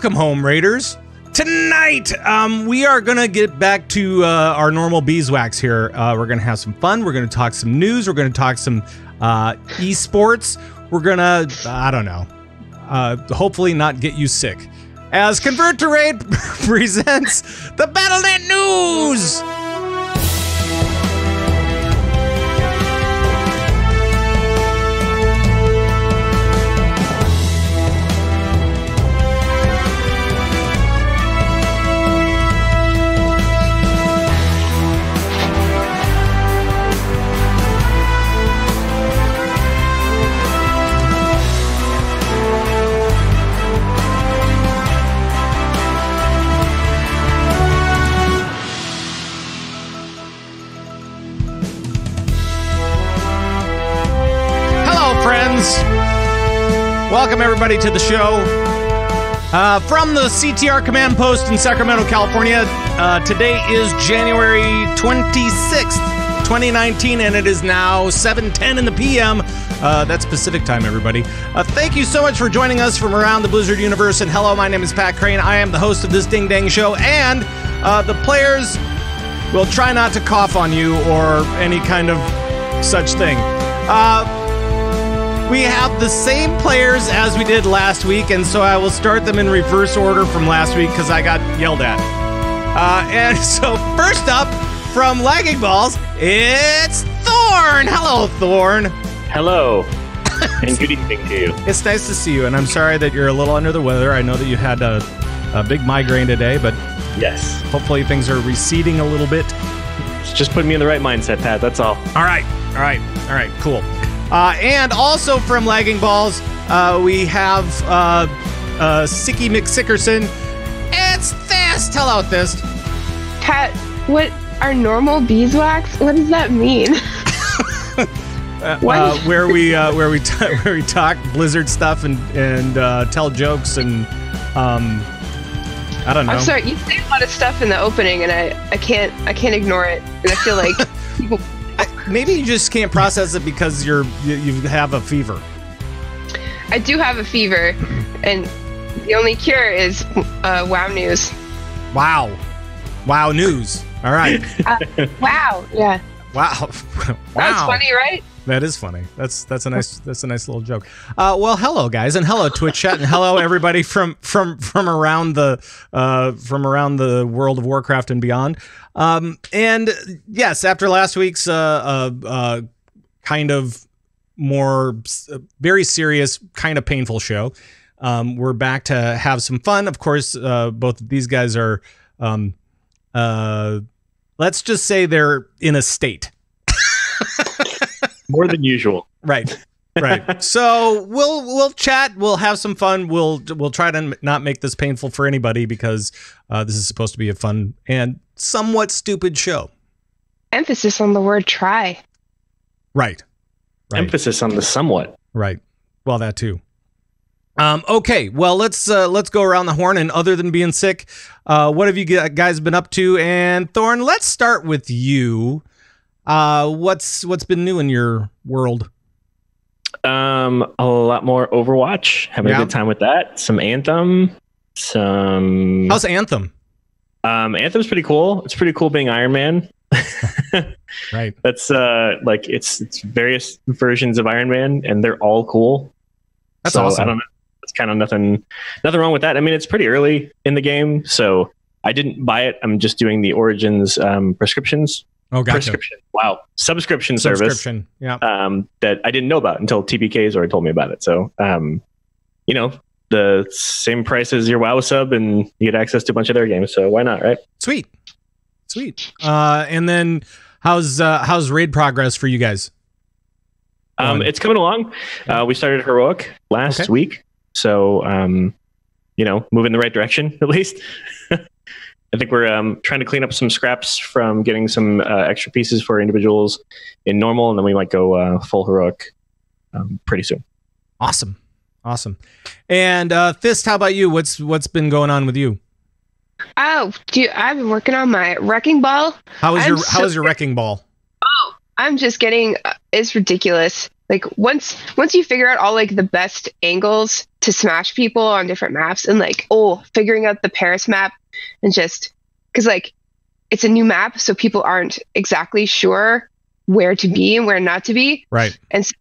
Welcome home, Raiders. Tonight, we are going to get back to our normal beeswax here. We're going to have some fun. We're going to talk some news. We're going to talk some esports. We're going to, I don't know, hopefully not get you sick. As Convert to Raid presents the Battlenet News! Welcome, everybody, to the show. From the CTR Command Post in Sacramento, California, today is January 26th, 2019, and it is now 7:10 in the p.m. That's Pacific time, everybody. Thank you so much for joining us from around the Blizzard universe, and hello, my name is Pat Krane. I am the host of this ding-dang show, and the players will try not to cough on you or any kind of such thing. We have the same players as we did last week, and so I will start them in reverse order from last week because I got yelled at. And so first up, from Lagging Balls, it's Thorn! Hello, Thorn! Hello, and good evening to you. It's nice to see you, and I'm sorry that you're a little under the weather. I know that you had a big migraine today, but yes, hopefully things are receding a little bit. It's just putting me in the right mindset, Pat, that's all. All right, cool. And also from Lagging Balls, we have Sicky McSickerson. It's Thyst! Hello, Thyst. Pat, what are normal beeswax? What does that mean? Where we talk Blizzard stuff and tell jokes and I don't know. I'm sorry, you say a lot of stuff in the opening, and I can't ignore it, and I feel like people. Maybe you just can't process it because you have a fever. I do have a fever, and the only cure is WoW news. Wow news. All right. Wow. Yeah. Wow. That's funny, right? That is funny. That's a nice little joke. Well, hello guys, and hello Twitch chat, and hello everybody from around the world of Warcraft and beyond. And yes, after last week's kind of more very serious, kind of painful show, we're back to have some fun. Of course, both of these guys are let's just say they're in a state. More than usual. Right. So we'll chat. We'll have some fun. We'll try to not make this painful for anybody because this is supposed to be a fun and somewhat stupid show. Emphasis on the word try. Right. Emphasis on the somewhat. Right. Well, that too. Okay. Well, let's go around the horn. And other than being sick, what have you guys been up to? And Thorn, let's start with you. What's been new in your world? A lot more Overwatch. Having a good time with that. Some Anthem. How's Anthem? Anthem's pretty cool. It's pretty cool being Iron Man. Right. That's like it's various versions of Iron Man, and they're all cool. That's awesome. I don't know. It's kind of nothing wrong with that. I mean, it's pretty early in the game, so I didn't buy it. I'm just doing the Origins prescriptions. Oh, gotcha. Prescription. Wow. Subscription service. Yeah. That I didn't know about until TBK's already told me about it. So, the same price as your WoW sub, and you get access to a bunch of their games. So why not, right? Sweet. And then how's raid progress for you guys? It's coming along. We started Heroic last week. So, move in the right direction, at least. I think we're trying to clean up some scraps from getting some extra pieces for individuals in normal, and then we might go full heroic pretty soon. Awesome. And Thyst, how about you? What's been going on with you? Oh, I've been working on my wrecking ball. How is your wrecking ball? Oh, I'm just getting. It's ridiculous. Like once you figure out all like the best angles to smash people on different maps, and like, figuring out the Paris map, and just because like it's a new map, so people aren't exactly sure where to be and where not to be. Right. And so,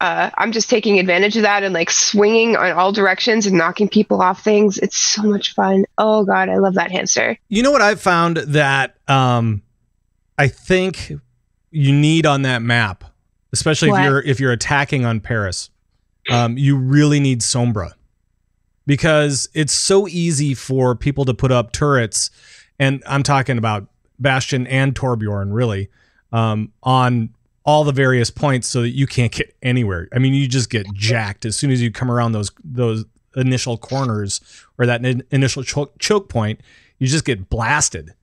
I'm just taking advantage of that and like swinging on all directions and knocking people off things. It's so much fun. Oh God, I love that hamster. You know what I've found that I think you need on that map, especially if you're attacking on Paris, you really need Sombra, because it's so easy for people to put up turrets, and I'm talking about Bastion and Torbjorn really, on all the various points so that you can't get anywhere. I mean, you just get jacked as soon as you come around those initial corners or that initial choke point. You just get blasted.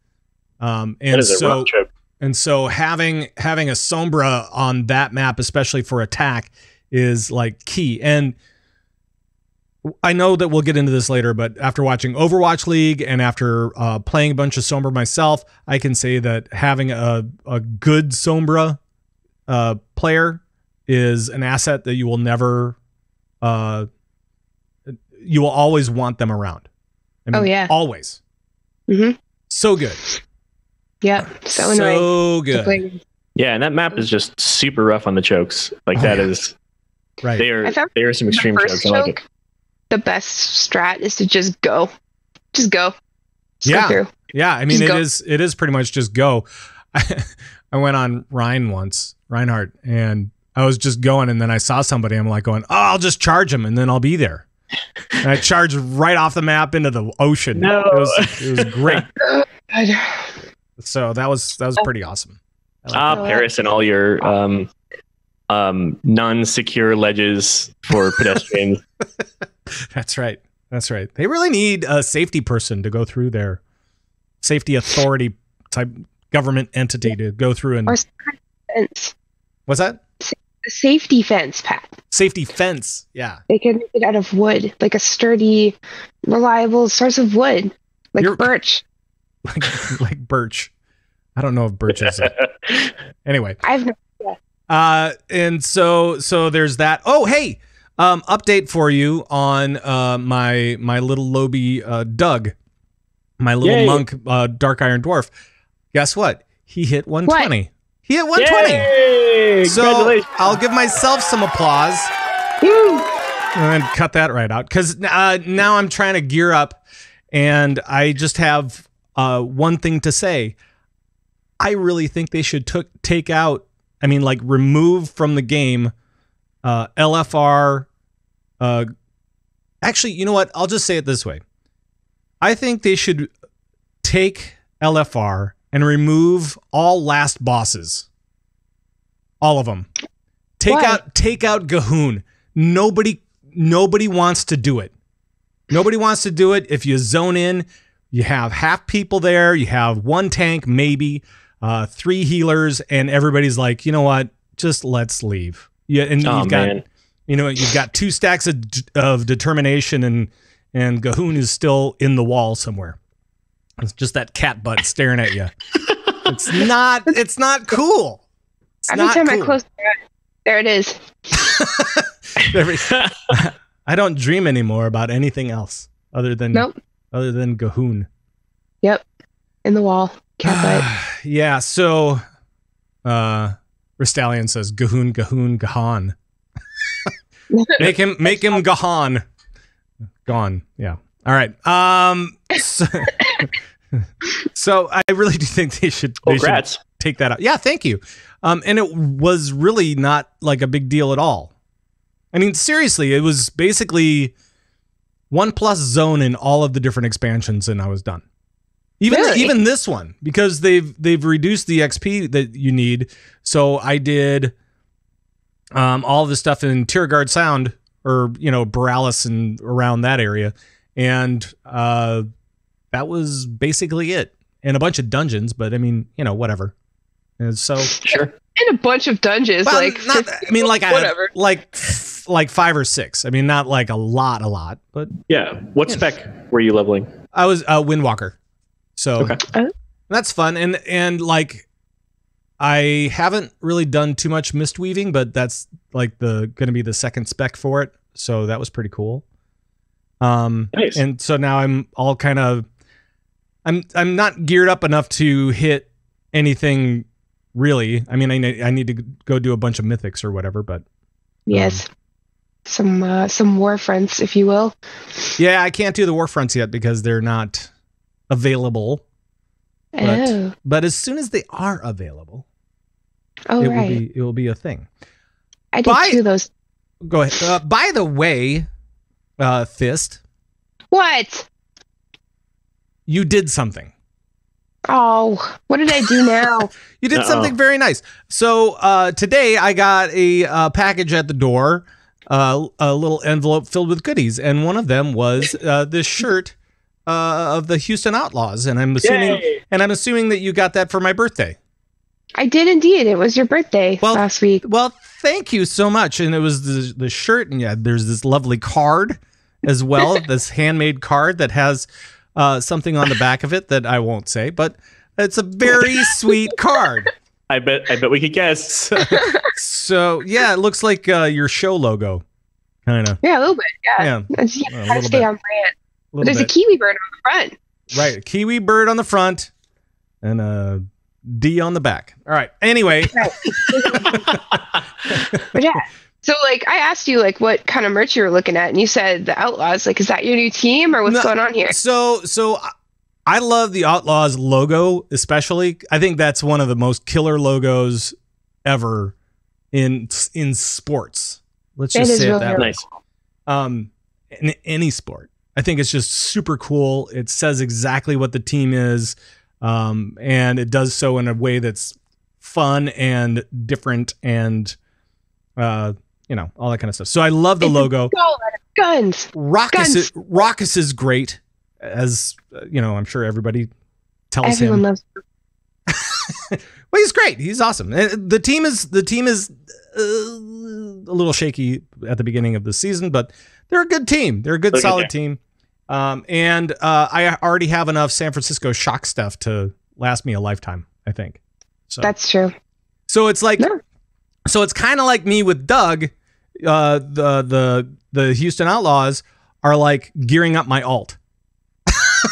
And so having a Sombra on that map, especially for attack, is like key. And I know that we'll get into this later, but after watching Overwatch League and after playing a bunch of Sombra myself, I can say that having a good Sombra player is an asset that you will never, you will always want them around. I mean, always. Mm-hmm. So good. Yeah, so annoying. So good. Yeah, and that map is just super rough on the chokes. Like is right. They are some extreme chokes. I like it. The best strat is to just go. Just go. Go through. Yeah, I mean, it is pretty much just go. I went on Reinhardt, and I was just going, and then I saw somebody. I'm like going, I'll just charge him, and then I'll be there. And I charged right off the map into the ocean. No. It was great. So that was pretty awesome. Paris and all your non-secure ledges for pedestrians. That's right. They really need a safety person to go through their safety authority type government entity to go through and. Or fence. What's that? A safety fence, Pat. Safety fence. Yeah. They can make it out of wood, like a sturdy, reliable source of wood, like birch. Like birch. I don't know if birch is it. Anyway. I've no idea. And so there's that. Oh, hey, update for you on my little Lobby Doug, my little monk Dark Iron Dwarf. Guess what? He hit 120. What? He hit 120. Yay! So I'll give myself some applause. Woo! And cut that right out, because now I'm trying to gear up, and I just have one thing to say. I really think they should take out, remove from the game LFR. Actually, you know what? I'll just say it this way. I think they should take LFR and remove all last bosses. All of them. Take out Gahoon. Nobody wants to do it. Nobody wants to do it. If you zone in, you have half people there, you have one tank, maybe 3 healers, and everybody's like, you know what? Just let's leave. Yeah, and you've got 2 stacks of determination, and Gahoon is still in the wall somewhere. It's just that cat butt staring at you. It's not cool. Every time I close my eyes, there it is. I don't dream anymore about anything else other than Gahoon. Yep. In the wall. Cat butt. Yeah, so Ristallion says Gahoon, Gahan. Make him Gahan. Gone. Yeah. All right. So I really do think they should take that out. Yeah, thank you. And it was really not like a big deal at all. I mean, seriously, it was basically 1+ zone in all of the different expansions, and I was done. Even this one, because they've reduced the XP that you need. So I did all of the stuff in Tiragard Sound, or Borealis and around that area, and that was basically it. And a bunch of dungeons, but I mean, whatever. And so sure. And a bunch of dungeons, well, whatever. Like 5 or 6. I mean, not like a lot, but yeah. What spec were you leveling? I was Windwalker. So that's fun. And like, I haven't really done too much mist weaving, but that's like going to be the second spec for it. So that was pretty cool. Nice. And so now I'm all kind of, I'm not geared up enough to hit anything really. I mean, I need to go do a bunch of mythics or whatever, but Yes. Some war fronts, if you will. yeah, I can't do the war fronts yet because they're not available. But as soon as they are available, it will be a thing. I did two of those. Go ahead. By the way, Thyst. What? You did something. Oh, what did I do now? You did something very nice. So today I got a package at the door, a little envelope filled with goodies, and one of them was this shirt of the Houston Outlaws, and I'm assuming that you got that for my birthday. I did indeed. It was your birthday last week. Well, thank you so much. And it was the shirt, and yeah, there's this lovely card as well, this handmade card that has something on the back of it that I won't say, but it's a very sweet card. I bet we could guess. So yeah, it looks like your show logo, kind of. Yeah, a little bit. Yeah, gotta stay on brand. There's a kiwi bird on the front. Right, a kiwi bird on the front, and a D on the back. All right. Anyway. But yeah. So like I asked you like what kind of merch you were looking at, and you said the Outlaws. Like, is that your new team or what's going on here? So I love the Outlaws logo, especially. I think that's one of the most killer logos ever in sports. Let's just say it that way. Nice. In any sport. I think it's just super cool. It says exactly what the team is. And it does so in a way that's fun and different and, all that kind of stuff. So I love the logo. Guns. Raucous is great, as I'm sure everybody tells Everyone him. Loves Well, he's great. He's awesome. The team is a little shaky at the beginning of the season, but they're a good team. They're a good, solid team. And I already have enough San Francisco Shock stuff to last me a lifetime, I think. So that's true. So it's like, so it's kind of like me with Doug. The Houston Outlaws are like gearing up my alt,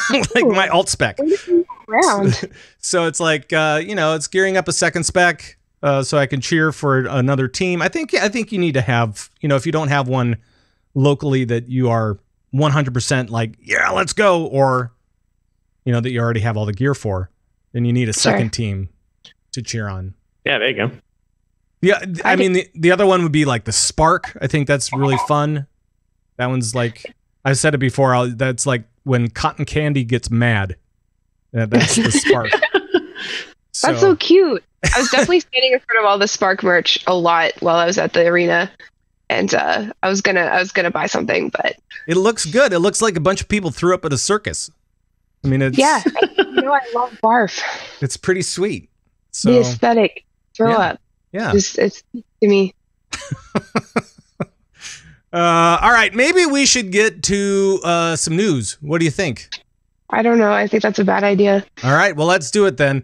like my alt spec. So it's like it's gearing up a second spec, so I can cheer for another team. I think you need to have, if you don't have one locally that you are 100% like, yeah, let's go, or that you already have all the gear for, then you need a second team to cheer on. Yeah, there you go. Yeah, I mean the other one would be like the Spark. I think that's really fun. That one's like, I've said it before, that's like when cotton candy gets mad. That's the Spark. That's so cute. I was definitely standing in front of all the Spark merch a lot while I was at the arena. And I was gonna buy something, but it looks good. It looks like a bunch of people threw up at a circus. I mean, it's I love barf. It's pretty sweet. So the aesthetic, throw up. Yeah, it's to me. All right, maybe we should get to some news. What do you think? I don't know. I think that's a bad idea. All right, well, let's do it then.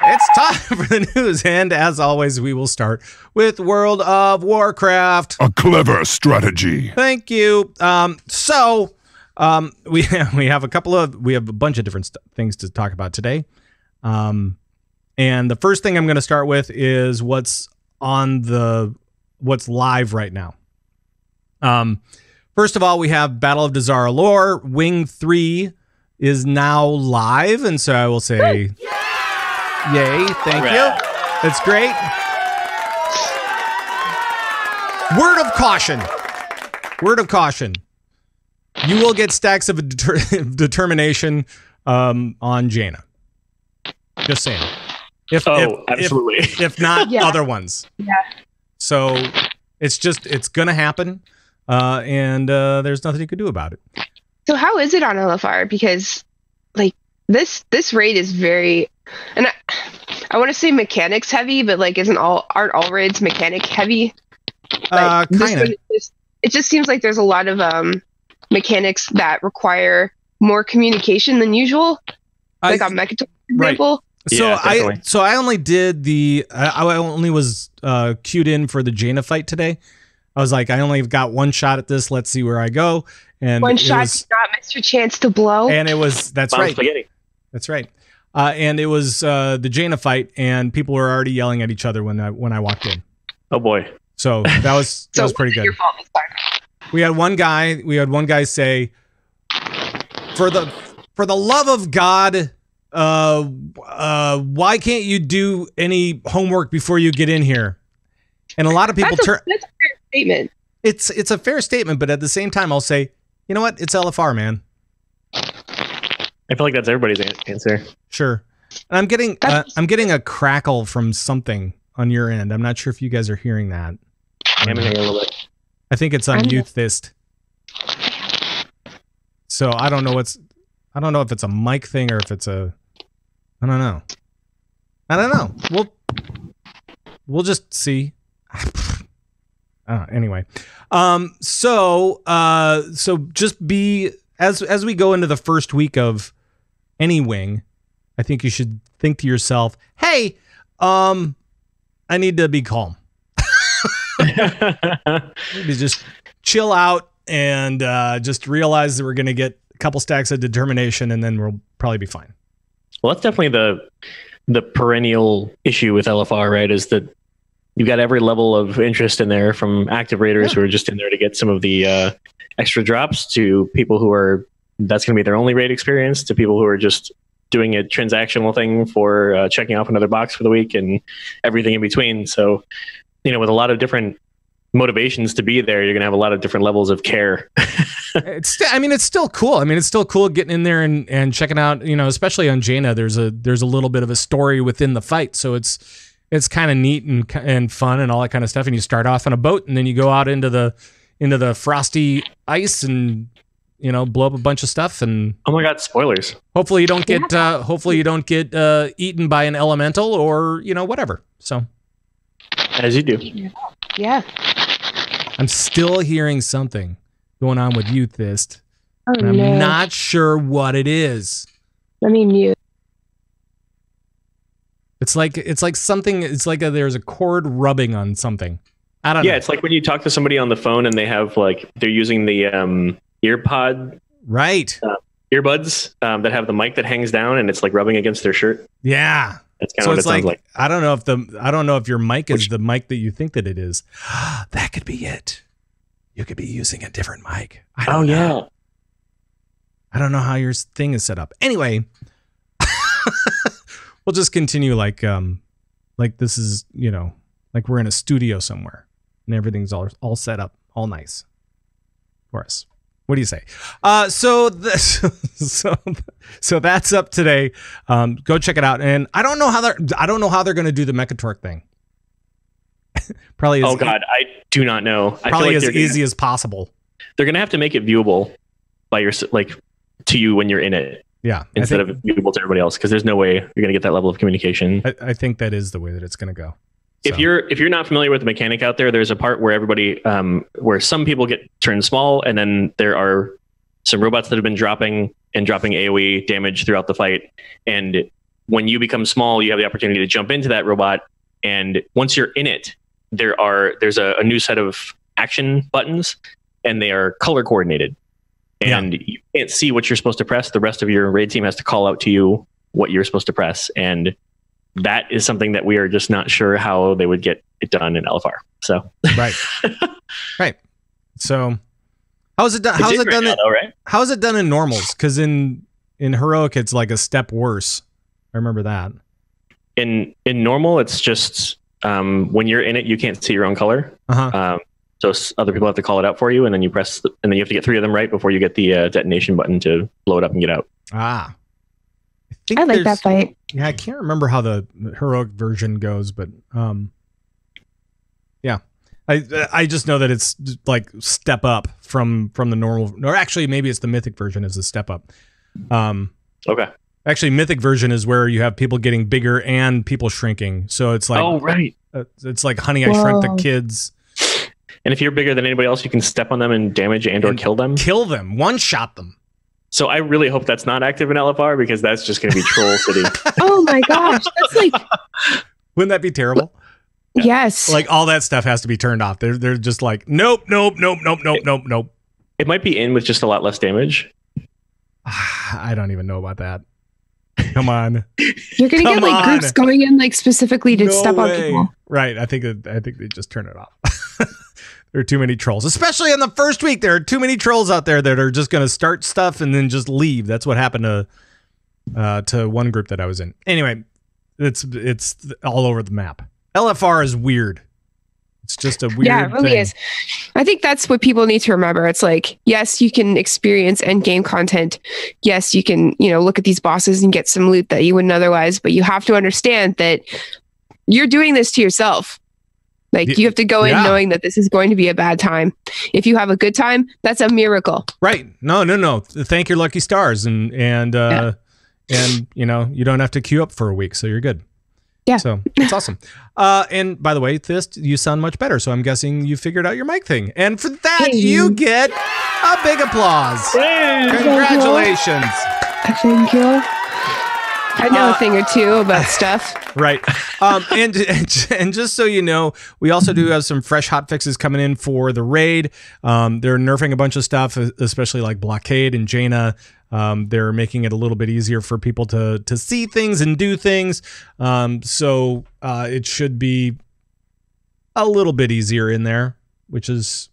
It's time for the news, and as always, we will start with World of Warcraft. A clever strategy. Thank you. So we have a bunch of different things to talk about today. And the first thing I'm going to start with is what's live right now. First of all, we have Battle of Dazara lore. Wing 3 is now live, and so I will say yay, thank you. That's great. Word of caution. You will get stacks of determination on Jaina. Just saying. Absolutely. If not other ones. Yeah. So it's going to happen. And there's nothing you could do about it. So how is it on LFR? Because like this raid is very, and I want to say mechanics heavy, but like aren't all raids mechanic heavy? Like, kind of. It just seems like there's a lot of mechanics that require more communication than usual. Like on Mechatol, for example. I only did I only was queued in for the Jaina fight today. I was like, I only got one shot at this. Let's see where I go. And one shot, did not miss your chance to blow. And it was, that's right. Spaghetti. That's right. And it was the Jaina fight, and people were already yelling at each other when I walked in. Oh boy. So that was pretty good. Your fault this time. We had one guy say, for the love of God, why can't you do any homework before you get in here? And a lot of people that's a fair statement. It's a fair statement, but at the same time, I'll say, you know what? It's LFR, man. I feel like that's everybody's answer. Sure. And I'm getting a crackle from something on your end. I'm not sure if you guys are hearing that. I'm hearing a little bit. I think it's on WoD Timewalking. So I don't know if it's a mic thing or if it's I don't know. We'll just see. Anyway. So just be as we go into the first week of any wing, I think you should think to yourself, hey, I need to be calm. Maybe just chill out and just realize that we're going to get a couple stacks of determination, and then we'll probably be fine. Well, that's definitely the perennial issue with LFR, right? Is that you've got every level of interest in there, from active raiders who are just in there to get some of the extra drops, to people who are, that's going to be their only raid experience, to people who are just doing a transactional thing for checking off another box for the week, and everything in between. So, with a lot of different motivations to be there, you're going to have a lot of different levels of care. It's still cool. It's still cool getting in there and checking out, especially on Jaina, there's a little bit of a story within the fight. So it's kind of neat and fun and all that kind of stuff. And you start off on a boat, and then you go out into the frosty ice and, blow up a bunch of stuff. And oh my God, spoilers. Hopefully you don't get eaten by an elemental or, whatever. So as you do. Yeah. I'm still hearing something going on with WoD Timewalking. Oh, and I'm not sure what it is. Let me mute. It's like something. It's like there's a cord rubbing on something. I don't know. Yeah, it's like when you talk to somebody on the phone and they have they're using the earpod, right? Earbuds that have the mic that hangs down, and it's like rubbing against their shirt. Yeah. That's kind of what it sounds like. I don't know if your mic is the mic that you think that it is. That could be it. You could be using a different mic. I don't know. I don't know how your thing is set up. Anyway, we'll just continue like this is, like we're in a studio somewhere and everything's all set up, all nice for us. What do you say? So that's up today. Go check it out. And I don't know how they're going to do the Mechatork thing. Probably. Oh God, I do not know. Probably as easy as possible. They're going to have to make it viewable by to you when you're in it. Yeah. Instead of viewable to everybody else, because there's no way you're going to get that level of communication. I think that is the way that it's going to go. So. If you're not familiar with the mechanic out there's a part where everybody, where some people get turned small, and then there are some robots that have been dropping AoE damage throughout the fight. And when you become small, you have the opportunity to jump into that robot. And once you're in it, there's a new set of action buttons, and they are color coordinated. And you can't see what you're supposed to press. The rest of your raid team has to call out to you what you're supposed to press. And that is something that we are just not sure how they would get it done in LFR. So right. So how's it done? How's it done? Right? How's it done in normals? Because in heroic, it's like a step worse. I remember that. In normal, it's just when you're in it, you can't see your own color. So other people have to call it out for you, and then you press, and then you have to get 3 of them right before you get the detonation button to blow it up and get out. I like that fight. Yeah, I can't remember how the heroic version goes, but yeah, I just know that it's like step up from the normal, or actually maybe it's the mythic version is a step up. Okay. Actually, mythic version is where you have people getting bigger and people shrinking. So it's like, oh right, it's like Honey, I Shrunk the Kids. And if you're bigger than anybody else, you can step on them and damage and or kill them. Kill them, one shot them. So I really hope that's not active in LFR, because that's just going to be troll city. Oh my gosh, that's like. Wouldn't that be terrible? Yes. Like all that stuff has to be turned off. They're just like, nope. It might be in with just a lot less damage. I don't even know about that. Come on. You're gonna get like groups going in like specifically to step on people. Right. I think they just turn it off. There are too many trolls, especially in the first week. There are too many trolls out there that are just going to start stuff and then just leave. That's what happened to one group that I was in. Anyway, it's all over the map. LFR is weird. It's just a weird it really thing. is. I think that's what people need to remember. It's like, yes, you can experience end game content. Yes, you can, look at these bosses and get some loot that you wouldn't otherwise, but you have to understand that you're doing this to yourself. Like, you have to go in knowing that this is going to be a bad time. If you have a good time, that's a miracle. Right. No. Thank your lucky stars. And you don't have to queue up for a week, so you're good. Yeah. So it's awesome. And by the way, Thyst, you sound much better. So I'm guessing you figured out your mic thing. And for that, you get a big applause. Hey. Congratulations. Thank you. I know a thing or two about stuff. Right. And just so you know, we also do have some fresh hot fixes coming in for the raid. They're nerfing a bunch of stuff, especially like Blockade and Jaina. They're making it a little bit easier for people to see things and do things. So it should be a little bit easier in there, which is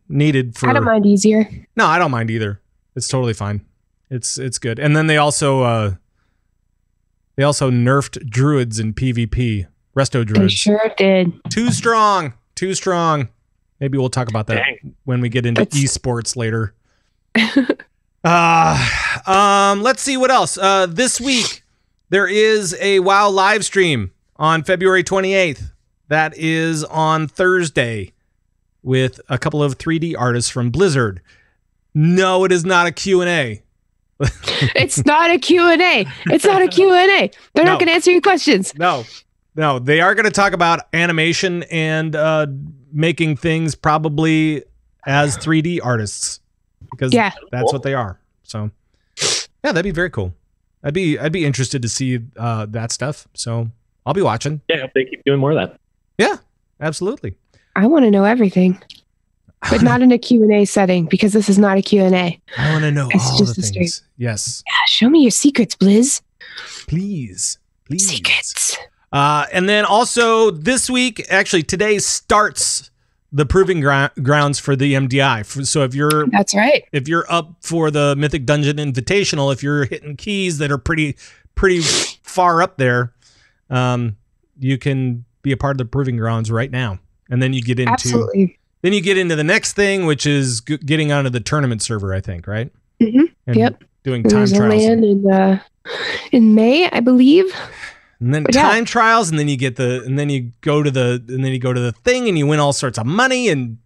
needed for. I don't mind easier. No, I don't mind either. It's totally fine. It's good. And then they also nerfed druids in PvP. Resto druids. They sure did. Too strong. Maybe we'll talk about that when we get into esports later. Let's see what else. This week there is a WoW live stream on February 28th. That is on Thursday with a couple of 3D artists from Blizzard. No, it is not a Q&A. It's not a Q&A. It's not a Q&A. They're not going to answer your questions. No, they are going to talk about animation and making things probably as 3D artists because that's what they are. So, yeah, that'd be very cool. I'd be interested to see that stuff. So I'll be watching. Yeah, I hope they keep doing more of that. Yeah, absolutely. I want to know everything. But not in a Q&A setting, because this is not a Q&A. I want to know all the things. Yes. Yeah, show me your secrets, Blizz. Please. Secrets. And then also this week, actually today starts the proving grounds for the MDI. So that's right. If you're up for the Mythic Dungeon Invitational, if you're hitting keys that are pretty far up there, you can be a part of the proving grounds right now. And then you get into Absolutely. Then you get into the next thing, which is getting onto the tournament server, I think, right? Mm-hmm. And doing time trials. In May, I believe. And then time trials, and then you go to the thing, and you win all sorts of money and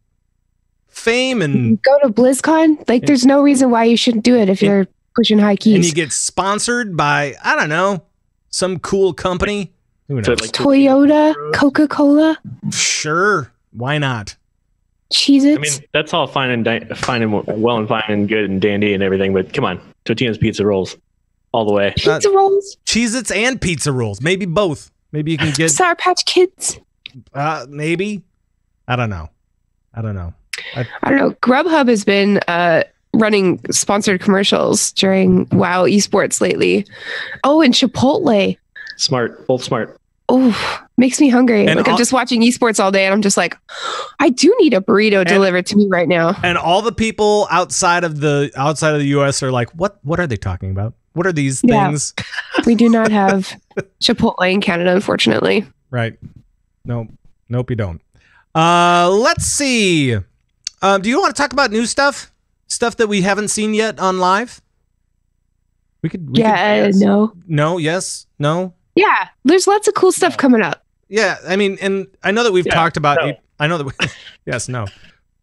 fame, and you go to BlizzCon. Like, there's no reason why you shouldn't do it if you're pushing high keys. And you get sponsored by, I don't know, some cool company. Who knows? Like Toyota, Coca-Cola. Sure, why not? Cheez-Its. I mean, that's all fine and well and fine and good and dandy and everything, but come on, Totino's pizza rolls all the way. Pizza rolls, Cheez-Its and pizza rolls, maybe both. Maybe you can get Sour Patch Kids. Maybe. I don't know. I don't know. Grubhub has been running sponsored commercials during WoW esports lately. Oh, and Chipotle. Smart, both smart. Oh, makes me hungry. And I'm just watching esports all day, and I'm just like, I do need a burrito delivered to me right now. And all the people outside of the US are like, what are they talking about? What are these things? We do not have Chipotle in Canada, unfortunately. Right. Nope, you don't. Let's see. Do you want to talk about new stuff? Stuff that we haven't seen yet on live? No. No, yes, no. Yeah, there's lots of cool stuff coming up. Yeah, I mean, and I know that we've talked about. No. I know that. Yes, no,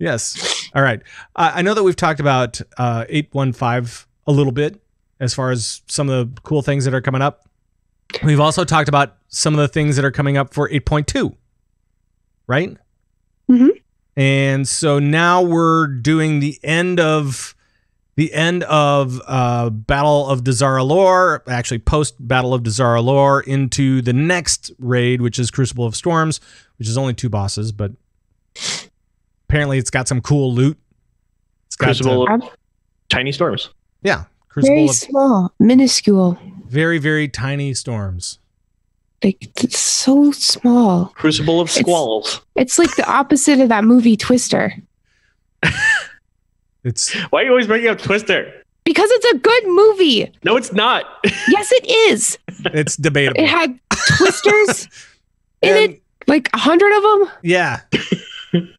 yes. All right. I know that we've talked about 8.15 a little bit as far as some of the cool things that are coming up. We've also talked about some of the things that are coming up for 8.2. Right. Mm-hmm. And so now we're doing the end of the end of Battle of Dazar'alor, actually post Battle of Dazar'alor, into the next raid, which is Crucible of Storms, which is only 2 bosses, but apparently it's got some cool loot. It's got Crucible of tiny storms. Yeah. Crucible very of small, minuscule. very, very tiny storms. Like, it's so small. Crucible of squalls. It's like the opposite of that movie Twister. Why are you always bringing up Twister? Because it's a good movie. No, it's not. Yes, it is. It's debatable. It had twisters in it, like 100 of them. Yeah.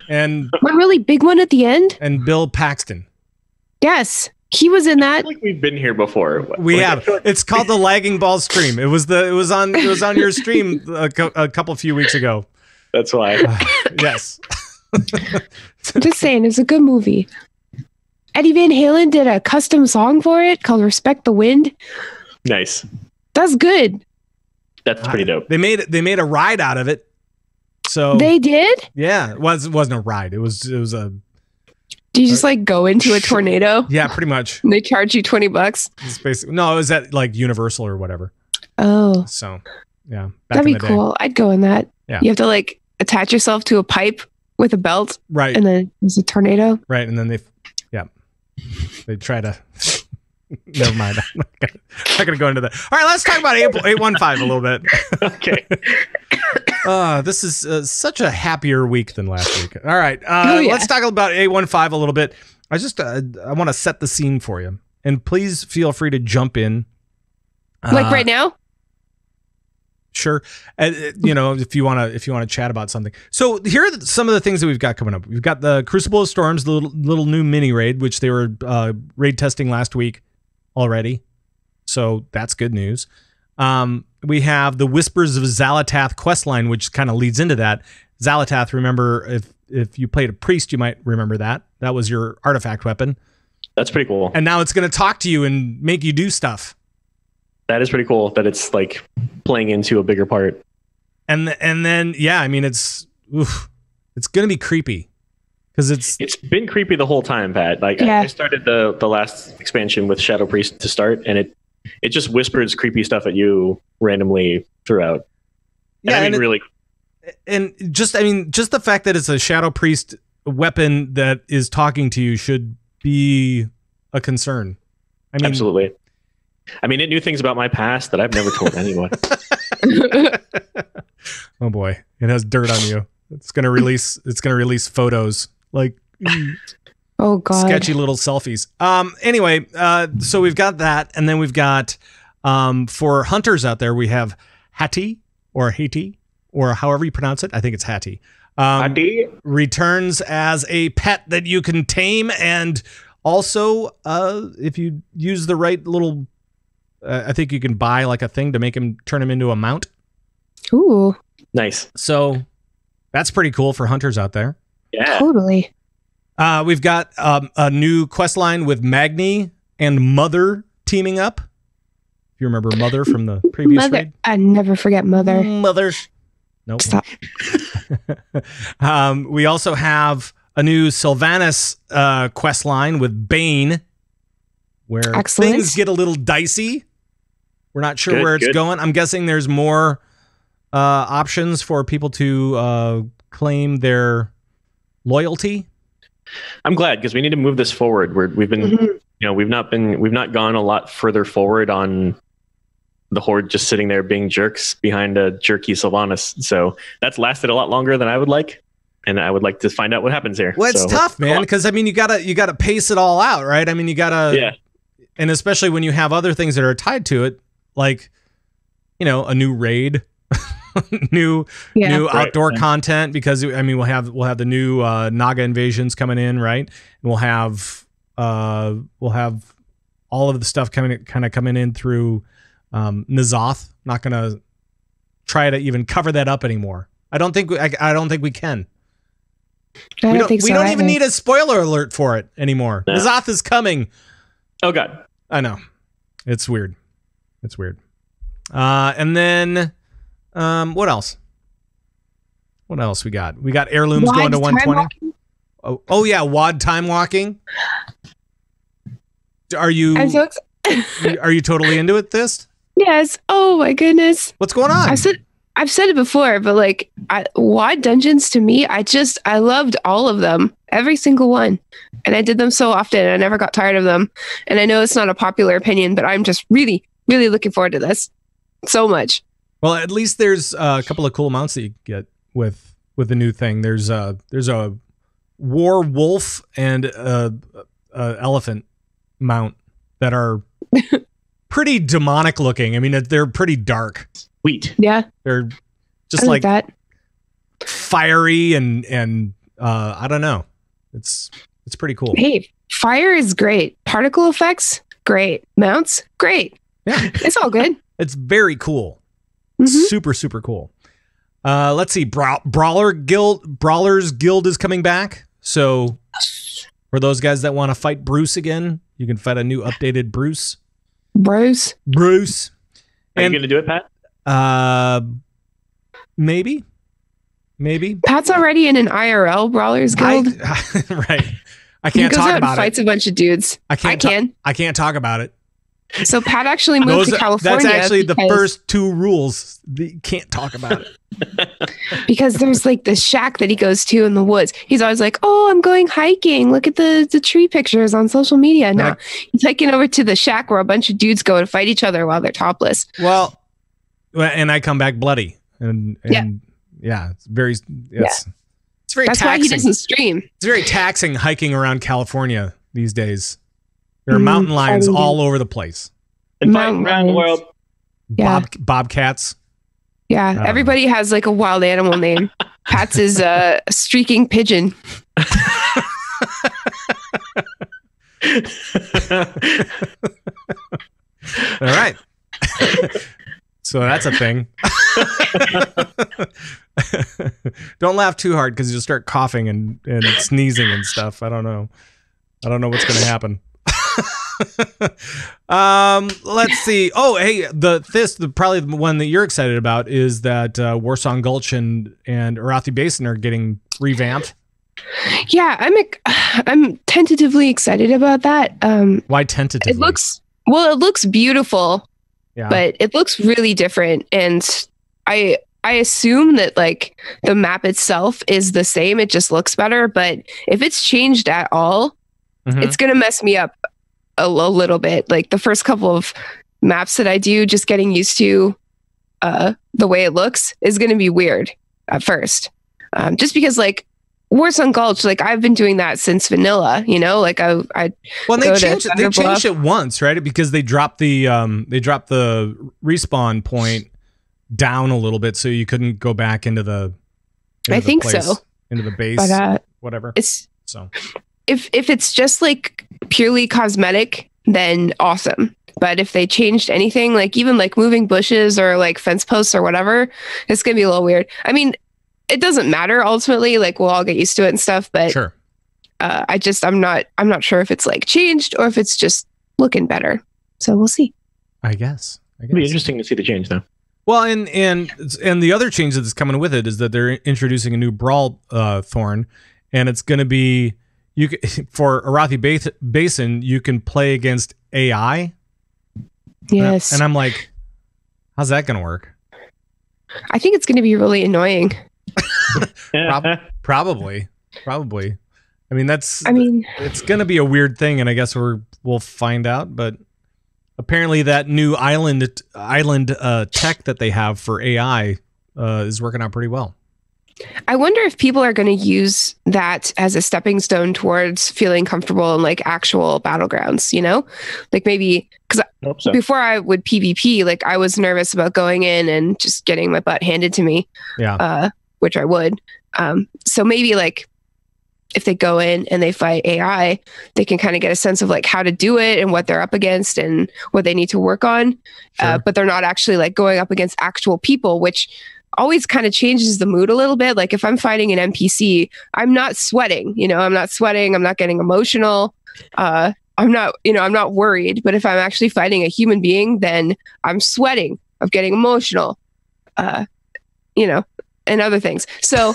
And One really big one at the end. and Bill Paxton. Yes, he was in I that. feel like we've been here before. We Like, I have. feel like- It's called the Lagging Ball stream. It was on your stream a few weeks ago. That's why. Yes. I'm just saying, it's a good movie. Eddie Van Halen did a custom song for it called "Respect the Wind." Nice. That's good. That's pretty dope. They made a ride out of it. So They did. yeah, it wasn't a ride. It was a Do you just like go into a tornado yeah, pretty much. and they charge you $20? It's basically no, it was at like Universal or whatever. Oh, So yeah, that'd in be the day. cool. I'd go in that. Yeah. You have to like attach yourself to a pipe with a belt, Right, and then there's a tornado. right, and then they try to. Never mind. I'm not gonna go into that. All right, let's talk about 815 a little bit. Okay. This is such a happier week than last week. All right, Oh, yeah. let's talk about 815 a little bit. I just I want to set the scene for you, and please feel free to jump in. Like right now. Sure, if you want to chat about something. So here are some of the things that we've got coming up. We've got the Crucible of Storms, the little new mini raid, which they were raid testing last week already. So that's good news. We have the Whispers of Xalatath questline, which kind of leads into that. Xalatath, remember, if you played a priest, you might remember that. That was your artifact weapon. That's pretty cool. And now it's going to talk to you and make you do stuff. That is pretty cool that it's like playing into a bigger part. And then, yeah, I mean, it's going to be creepy because It's been creepy the whole time, Pat. Like Yeah. I started the last expansion with Shadow Priest to start, and it just whispers creepy stuff at you randomly throughout. Yeah, and really, and just the fact that it's a Shadow Priest weapon that is talking to you should be a concern. I mean, absolutely. I mean, it knew things about my past that I've never told anyone. Oh boy, it has dirt on you. It's gonna release photos like Oh God. sketchy little selfies. Anyway, so we've got that, and then we've got for hunters out there, we have Hattie or Haiti or however you pronounce it. I think it's Hattie. Hattie? Returns as a pet that you can tame, and also if you use the right little, I think you can buy like a thing to turn him into a mount. Ooh, Nice. So that's pretty cool for hunters out there. Yeah. totally. We've got a new quest line with Magni and Mother teaming up. If you remember Mother from the previous Mother. raid. I never forget Mother. Mother. Nope. Stop. We also have a new Sylvanas quest line with Bane, where Excellent. things get a little dicey. We're not sure Good, where it's good. going. I'm guessing there's more options for people to claim their loyalty. I'm glad because we need to move this forward. We've been, Mhm. we've not gone a lot further forward on the Horde just sitting there being jerks behind a jerky Sylvanas. So that's lasted a lot longer than I would like, and I would like to find out what happens here. Well, it's So, tough, man, because I mean, you gotta pace it all out, right? I mean, you gotta, Yeah. and especially when you have other things that are tied to it, like a new raid, new Yeah. new Right, outdoor yeah. content. Because I mean, we'll have the new Naga invasions coming in, right? And we'll have all of the stuff coming in through N'Zoth. Not gonna try to even cover that up anymore. I don't think we can. I don't think so. We don't even either. need a spoiler alert for it anymore. No. N'Zoth is coming. Oh God. I know. It's weird. And then what else? What else we got? We got heirlooms going to WoD 120. Timewalking? Oh yeah, WoD Timewalking. Are you? I'm so excited. Are you totally into it? This? Yes. Oh my goodness. What's going on? I've said it before, but like WoD dungeons to me, I loved all of them, every single one, and I did them so often. I never got tired of them. And I know it's not a popular opinion, but I'm just really, really looking forward to this so much. Well, at least there's a couple of cool mounts that you get with the new thing. There's a war wolf and a elephant mount that are pretty demonic looking. I mean, they're pretty dark. Sweet. Yeah. They're just like that. Fiery and I don't know. It's pretty cool. Hey, fire is great. Particle effects, great. Mounts, great. Yeah. It's all good. It's very cool. Mm-hmm. Super, super cool. Let's see. Brawlers Guild is coming back. So for those guys that want to fight Bruce again, you can fight a new updated Bruce. Bruce. Are you going to do it, Pat? Maybe. Pat's already in an IRL Brawlers Guild. Right. I can't he goes talk out about and fights a bunch of dudes. I can't talk about it. So Pat actually moved to California. That's actually the first two rules. You can't talk about it. Because there's like this shack that he goes to in the woods. He's always like, "Oh, I'm going hiking. Look at the tree pictures on social media." No, he's hiking over to the shack where a bunch of dudes go and fight each other while they're topless. Well, and I come back bloody. And it's very it's very That's taxing. why he doesn't stream. It's very taxing hiking around California these days. There are mountain lions all over the place. And fighting around the world. Yeah. Bobcats. Yeah, everybody has like a wild animal name. Pat's is a streaking pigeon. All right. So that's a thing. Don't laugh too hard because you'll start coughing and sneezing and stuff. I don't know what's going to happen. Let's see. Oh, hey, probably the one that you're excited about is that Warsong Gulch and Arathi Basin are getting revamped. Yeah, I'm tentatively excited about that. Why tentatively? It looks beautiful. Yeah. But it looks really different, and I assume that like the map itself is the same. It just looks better. But if it's changed at all, it's gonna mess me up a little bit. Like the first couple of maps that I do, just getting used to the way it looks is gonna be weird at first. Just because like Warsong Gulch, like I've been doing that since vanilla, you know, like they changed it once, right? Because they dropped the respawn point down a little bit, so you couldn't go back into the base, but, whatever. If it's just like purely cosmetic, then awesome. But if they changed anything, like even like moving bushes or like fence posts or whatever, it's gonna be a little weird. I mean, it doesn't matter ultimately, like we'll all get used to it and stuff, but sure. I'm not sure if it's like changed or if it's just looking better. So we'll see. I guess. It'll be interesting to see the change though. Well, and the other change that's coming with it is that they're introducing a new Brawl Thorn, and it's going to be for Arathi Basin, you can play against AI. Yes. And I'm like, how's that going to work? I think it's going to be really annoying. Probably. I mean, it's going to be a weird thing, and I guess we'll find out. But apparently, that new island tech that they have for AI is working out pretty well. I wonder if people are going to use that as a stepping stone towards feeling comfortable in like actual battlegrounds, you know, like maybe because before I would PvP, like I was nervous about going in and just getting my butt handed to me, which I would. So maybe like if they go in and they fight AI, they can kind of get a sense of like how to do it and what they're up against and what they need to work on. Sure. But they're not actually like going up against actual people, which always kind of changes the mood a little bit. Like if I'm fighting an NPC, I'm not sweating, I'm not getting emotional. I'm not worried. But if I'm actually fighting a human being, then I'm sweating, I'm getting emotional, and other things. So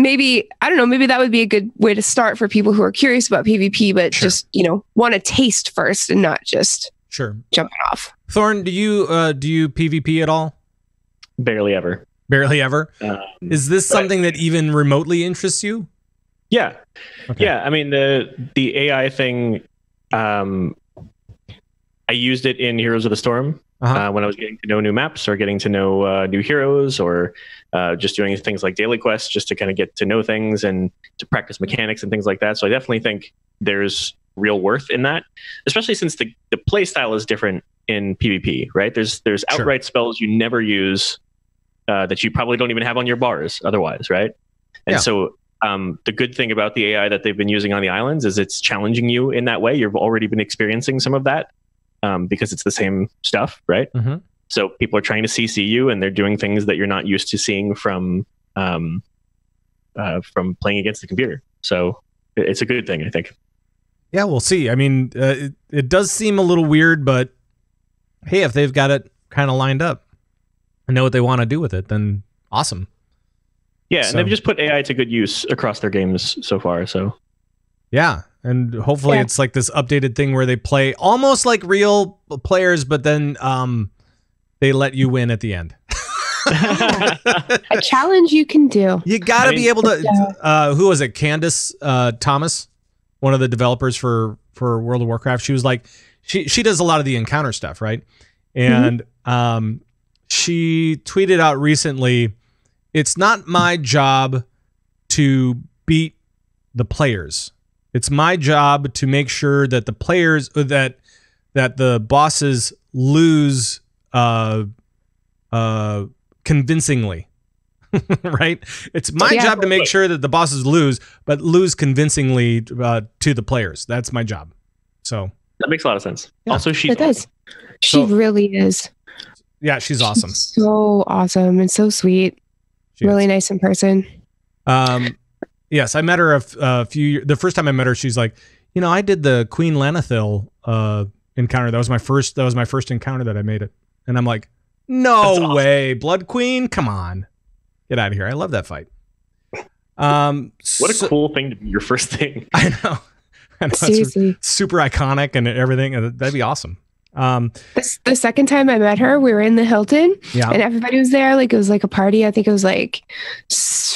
maybe, I don't know, maybe that would be a good way to start for people who are curious about PvP, but just, want to taste first and not just jumping off. Thorn, do you PvP at all? Barely ever. Barely ever? Is this something that even remotely interests you? Yeah. Okay. Yeah. I mean, the AI thing, I used it in Heroes of the Storm when I was getting to know new maps or getting to know new heroes or just doing things like daily quests just to kind of get to know things and to practice mechanics and things like that. So I definitely think there's real worth in that, especially since the play style is different in PvP, right? There's outright spells you never use that you probably don't even have on your bars otherwise, right? And so the good thing about the AI that they've been using on the islands is it's challenging you in that way. You've already been experiencing some of that because it's the same stuff, right? Mm-hmm. So people are trying to CC you, and they're doing things that you're not used to seeing from playing against the computer. So it's a good thing, I think. Yeah, we'll see. I mean, it does seem a little weird, but hey, if they've got it kind of lined up and know what they want to do with it, then awesome. Yeah, and they've just put AI to good use across their games so far. So yeah, and hopefully it's like this updated thing where they play almost like real players, but then they let you win at the end. A challenge you can do. You got to be able to. Who was it? Candace Thomas, one of the developers for World of Warcraft. She was like, she does a lot of the encounter stuff, right? And she tweeted out recently, "It's not my job to beat the players. It's my job to make sure that the players that the bosses lose convincingly." Right? It's my job to make sure that the bosses lose, but lose convincingly to the players. That's my job. So that makes a lot of sense. Yeah. Also, she does. She really is. Yeah, she's awesome. So awesome and so sweet. Really nice in person. Yes, I met her a few. The first time I met her, she's like, I did the Queen Lanithil encounter. That was my first encounter that I made it, and I'm like, no way, Blood Queen, come on, get out of here. I love that fight. What a cool thing to be your first thing. I know. Seriously, it's super iconic and everything. That'd be awesome. The second time I met her, we were in the Hilton and everybody was there. Like, it was like a party. I think it was like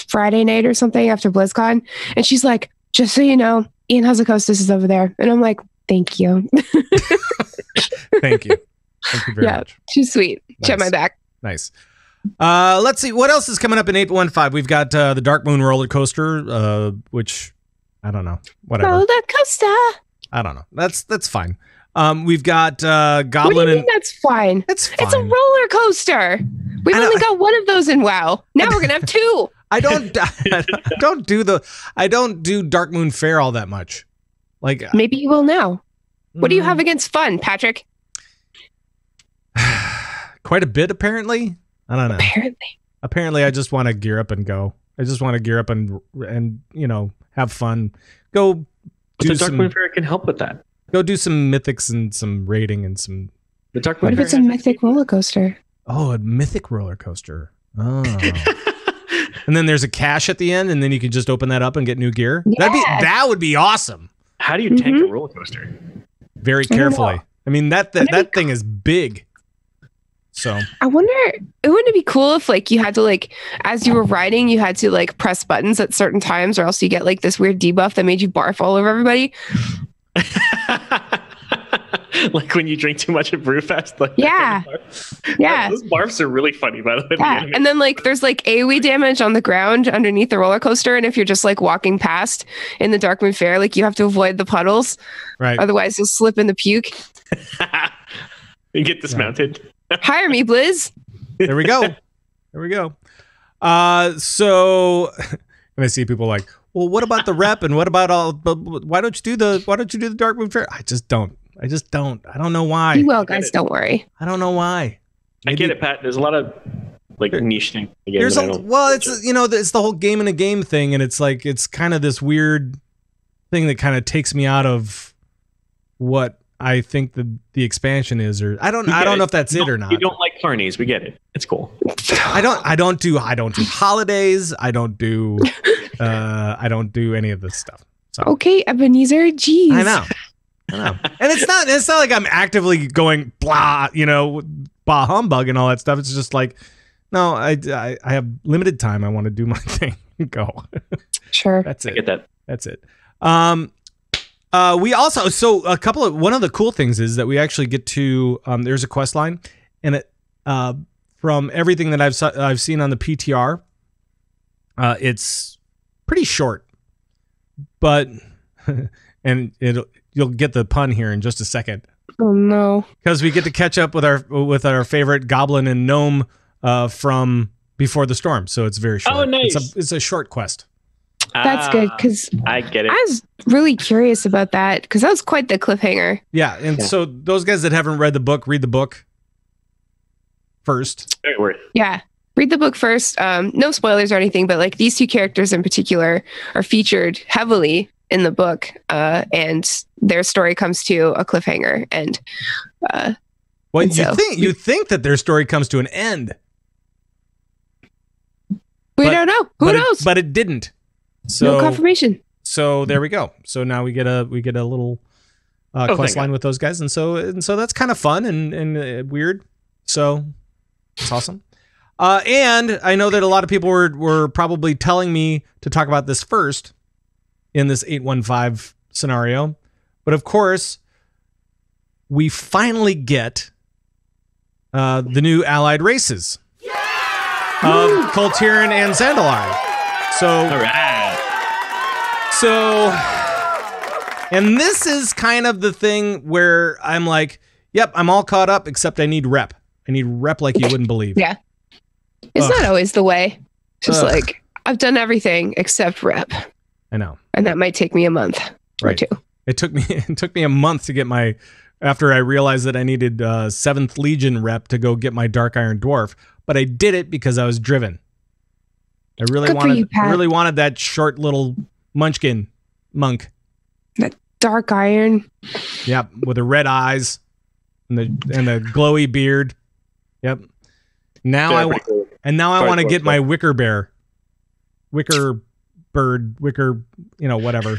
Friday night or something after BlizzCon. And she's like, just so you know, Ian Hazakostas is over there. And I'm like, thank you. Thank you. Thank you very much. She's sweet. Nice. She had my back. Nice. Let's see. What else is coming up in 815? We've got the Dark Moon roller coaster, which I don't know. Whatever. Roller coaster. I don't know. That's fine. We've got Goblin. What do you mean that's fine? It's fine. It's a roller coaster. We've only got one of those in WoW. Now we're gonna have two. I don't do Dark Moon Fair all that much. Like, maybe you will now. What do you have against fun, Patrick? Quite a bit, apparently. I don't know. Apparently, I just want to gear up and go. I just want to gear up and have fun. Go. The Dark Moon Fair can help with that. Go do some mythics and some raiding and some. The Dark Moon What if it's a mythic roller coaster? Oh, a mythic roller coaster. Oh. And then there's a cache at the end, and then you can just open that up and get new gear. Yeah. That would be awesome. How do you tank a roller coaster? Very carefully. I mean, that thing is big. So I wonder, wouldn't it be cool if like you had to like, as you were riding, you had to like press buttons at certain times, or else you get like this weird debuff that made you barf all over everybody. Like when you drink too much at Brewfest. Like yeah. Those barfs are really funny, by the way. Yeah. And then like there's like AoE damage on the ground underneath the roller coaster, and if you're just like walking past in the Dark Moon Fair, like you have to avoid the puddles. Right. Otherwise you'll slip in the puke. You get dismounted. Hire me, Blizz. There we go. So and I see people like, well, what about the rep and what about all? But why don't you do the Dark Moon Fair? I just don't. I don't know why. You will, guys. Don't worry. I don't know why. Maybe. I get it, Pat. There's a lot of like niche things. It's it's the whole game in a game thing, and it's like it's kind of this weird thing that kind of takes me out of what I think the expansion is, or I don't know if that's it or not. You don't like carnies. We get it. It's cool. I don't do holidays. I don't do I don't do any of this stuff. So. Okay, Ebenezer. Jeez. I know. And it's not like I'm actively going blah, bah humbug and all that stuff. It's just like, no, I have limited time. I want to do my thing. Go. Sure. That's it. I get that. That's it. We also, one of the cool things is that we actually get to, there's a quest line, and it, from everything that I've seen on the PTR, it's pretty short, but, and you'll get the pun here in just a second. Oh no. Because we get to catch up with our favorite goblin and gnome, from Before the Storm. So it's very short. Oh, nice. It's a short quest. That's good, because I get it. I was really curious about that, because that was quite the cliffhanger. Yeah, and so those guys that haven't read the book, read the book first. Very worth. Yeah. Read the book first. No spoilers or anything, but like these two characters in particular are featured heavily in the book, and their story comes to a cliffhanger. And well, you think that their story comes to an end. We don't know. Who knows? But it didn't. So no confirmation. So there we go. So now we get a little quest line with those guys, and so that's kind of fun and weird. So it's awesome. And I know that a lot of people were probably telling me to talk about this first in this 815 scenario, but of course we finally get the new allied races of Kultiran and Zandalar. So, all right. So, and this is kind of the thing where I'm like, yep, I'm all caught up, except I need rep. I need rep like you wouldn't believe. Yeah. It's not always the way. Just like, I've done everything except rep. I know. And that might take me a month or two. It took me a month to get after I realized that I needed 7th Legion rep to go get my Dark Iron Dwarf. But I did it because I was driven. I really wanted that short little munchkin monk. That Dark Iron. Yep, with the red eyes and the glowy beard. Yep. Now I want to get my wicker bear. Wicker bird, wicker, whatever.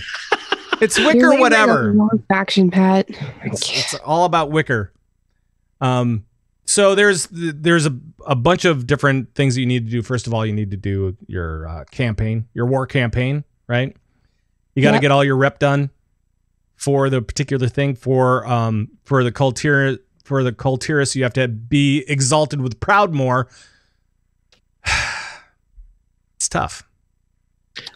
It's wicker whatever. Wrong faction, Pat. It's all about wicker. So there's a bunch of different things that you need to do. First of all, you need to do your campaign, your war campaign, right? You got to get all your rep done for the particular thing. For the Kultiris, you have to be exalted with Proudmoore. It's tough.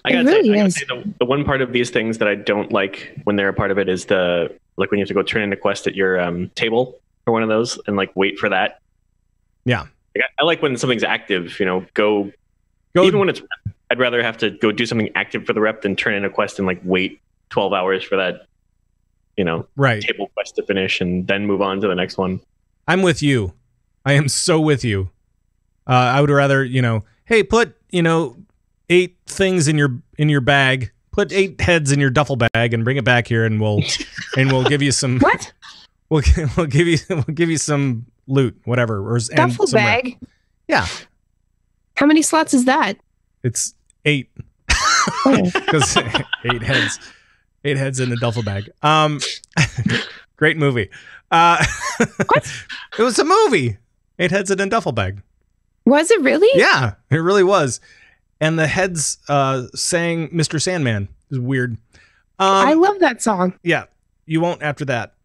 I gotta say, the one part of these things that I don't like when they're a part of it is when you have to go turn in a quest at your table for one of those and like wait for that. Yeah. I like when something's active, go even when it's, I'd rather have to go do something active for the rep than turn in a quest and like wait 12 hours for that, table quest to finish and then move on to the next one. I'm with you. I am so with you. I would rather, hey, put, 8 things in your bag, put 8 heads in your duffel bag and bring it back here and we'll give you some, what? We'll give you some loot, whatever. Duffel bag? Yeah. How many slots is that? It's 8. Because 8 heads. 8 heads in a duffel bag. Great movie. What? It was a movie. 8 heads in a duffel bag. Was it really? Yeah, it really was. And the heads sang Mr. Sandman. It was weird. I love that song. Yeah. You won't after that.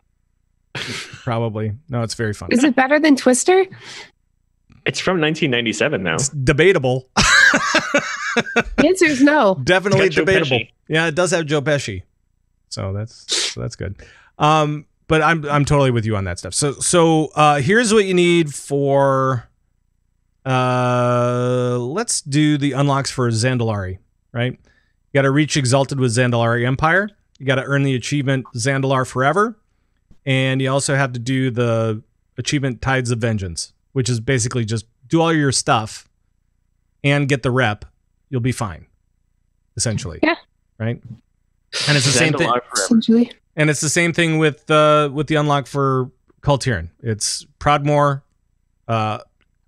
Probably. No, it's very funny. Is it better than Twister? It's from 1997 now. It's debatable. The answer is no. Definitely debatable. Yeah, it does have Joe Pesci. So that's good. But I'm totally with you on that stuff. So here's what you need for let's do the unlocks for Zandalari, right? You got to reach Exalted with Zandalari Empire. You got to earn the achievement Zandalar Forever. And you also have to do the achievement Tides of Vengeance, which is basically just do all your stuff and get the rep. You'll be fine, essentially. Yeah. Right? And it's the same thing. Essentially. And it's the same thing with the unlock for Kultiran. It's Proudmoore,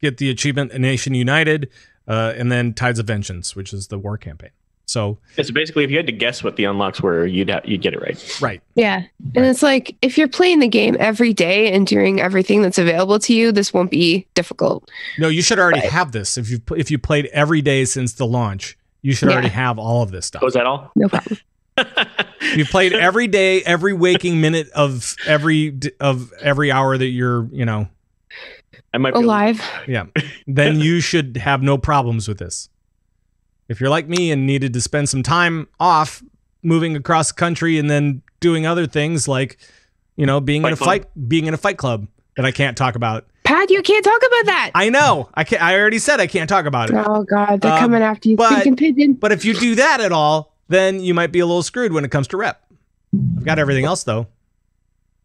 get the achievement A Nation United, and then Tides of Vengeance, which is the war campaign. So basically, if you had to guess what the unlocks were, you'd get it right. Right. Yeah. And it's like, if you're playing the game every day and doing everything that's available to you, this won't be difficult. No, you should already have this. If you played every day since the launch, you should already have all of this stuff. Was that all? No problem. You've played every day, every waking minute of every hour that you're, I might be alive. Yeah. Then you should have no problems with this. If you're like me and needed to spend some time off moving across the country and then doing other things like, being in a fight club that I can't talk about. Pat, you can't talk about that. I know. I already said I can't talk about it. Oh God, they're coming after you, stinking pigeon. But if you do that at all, then you might be a little screwed when it comes to rep. I've got everything else though,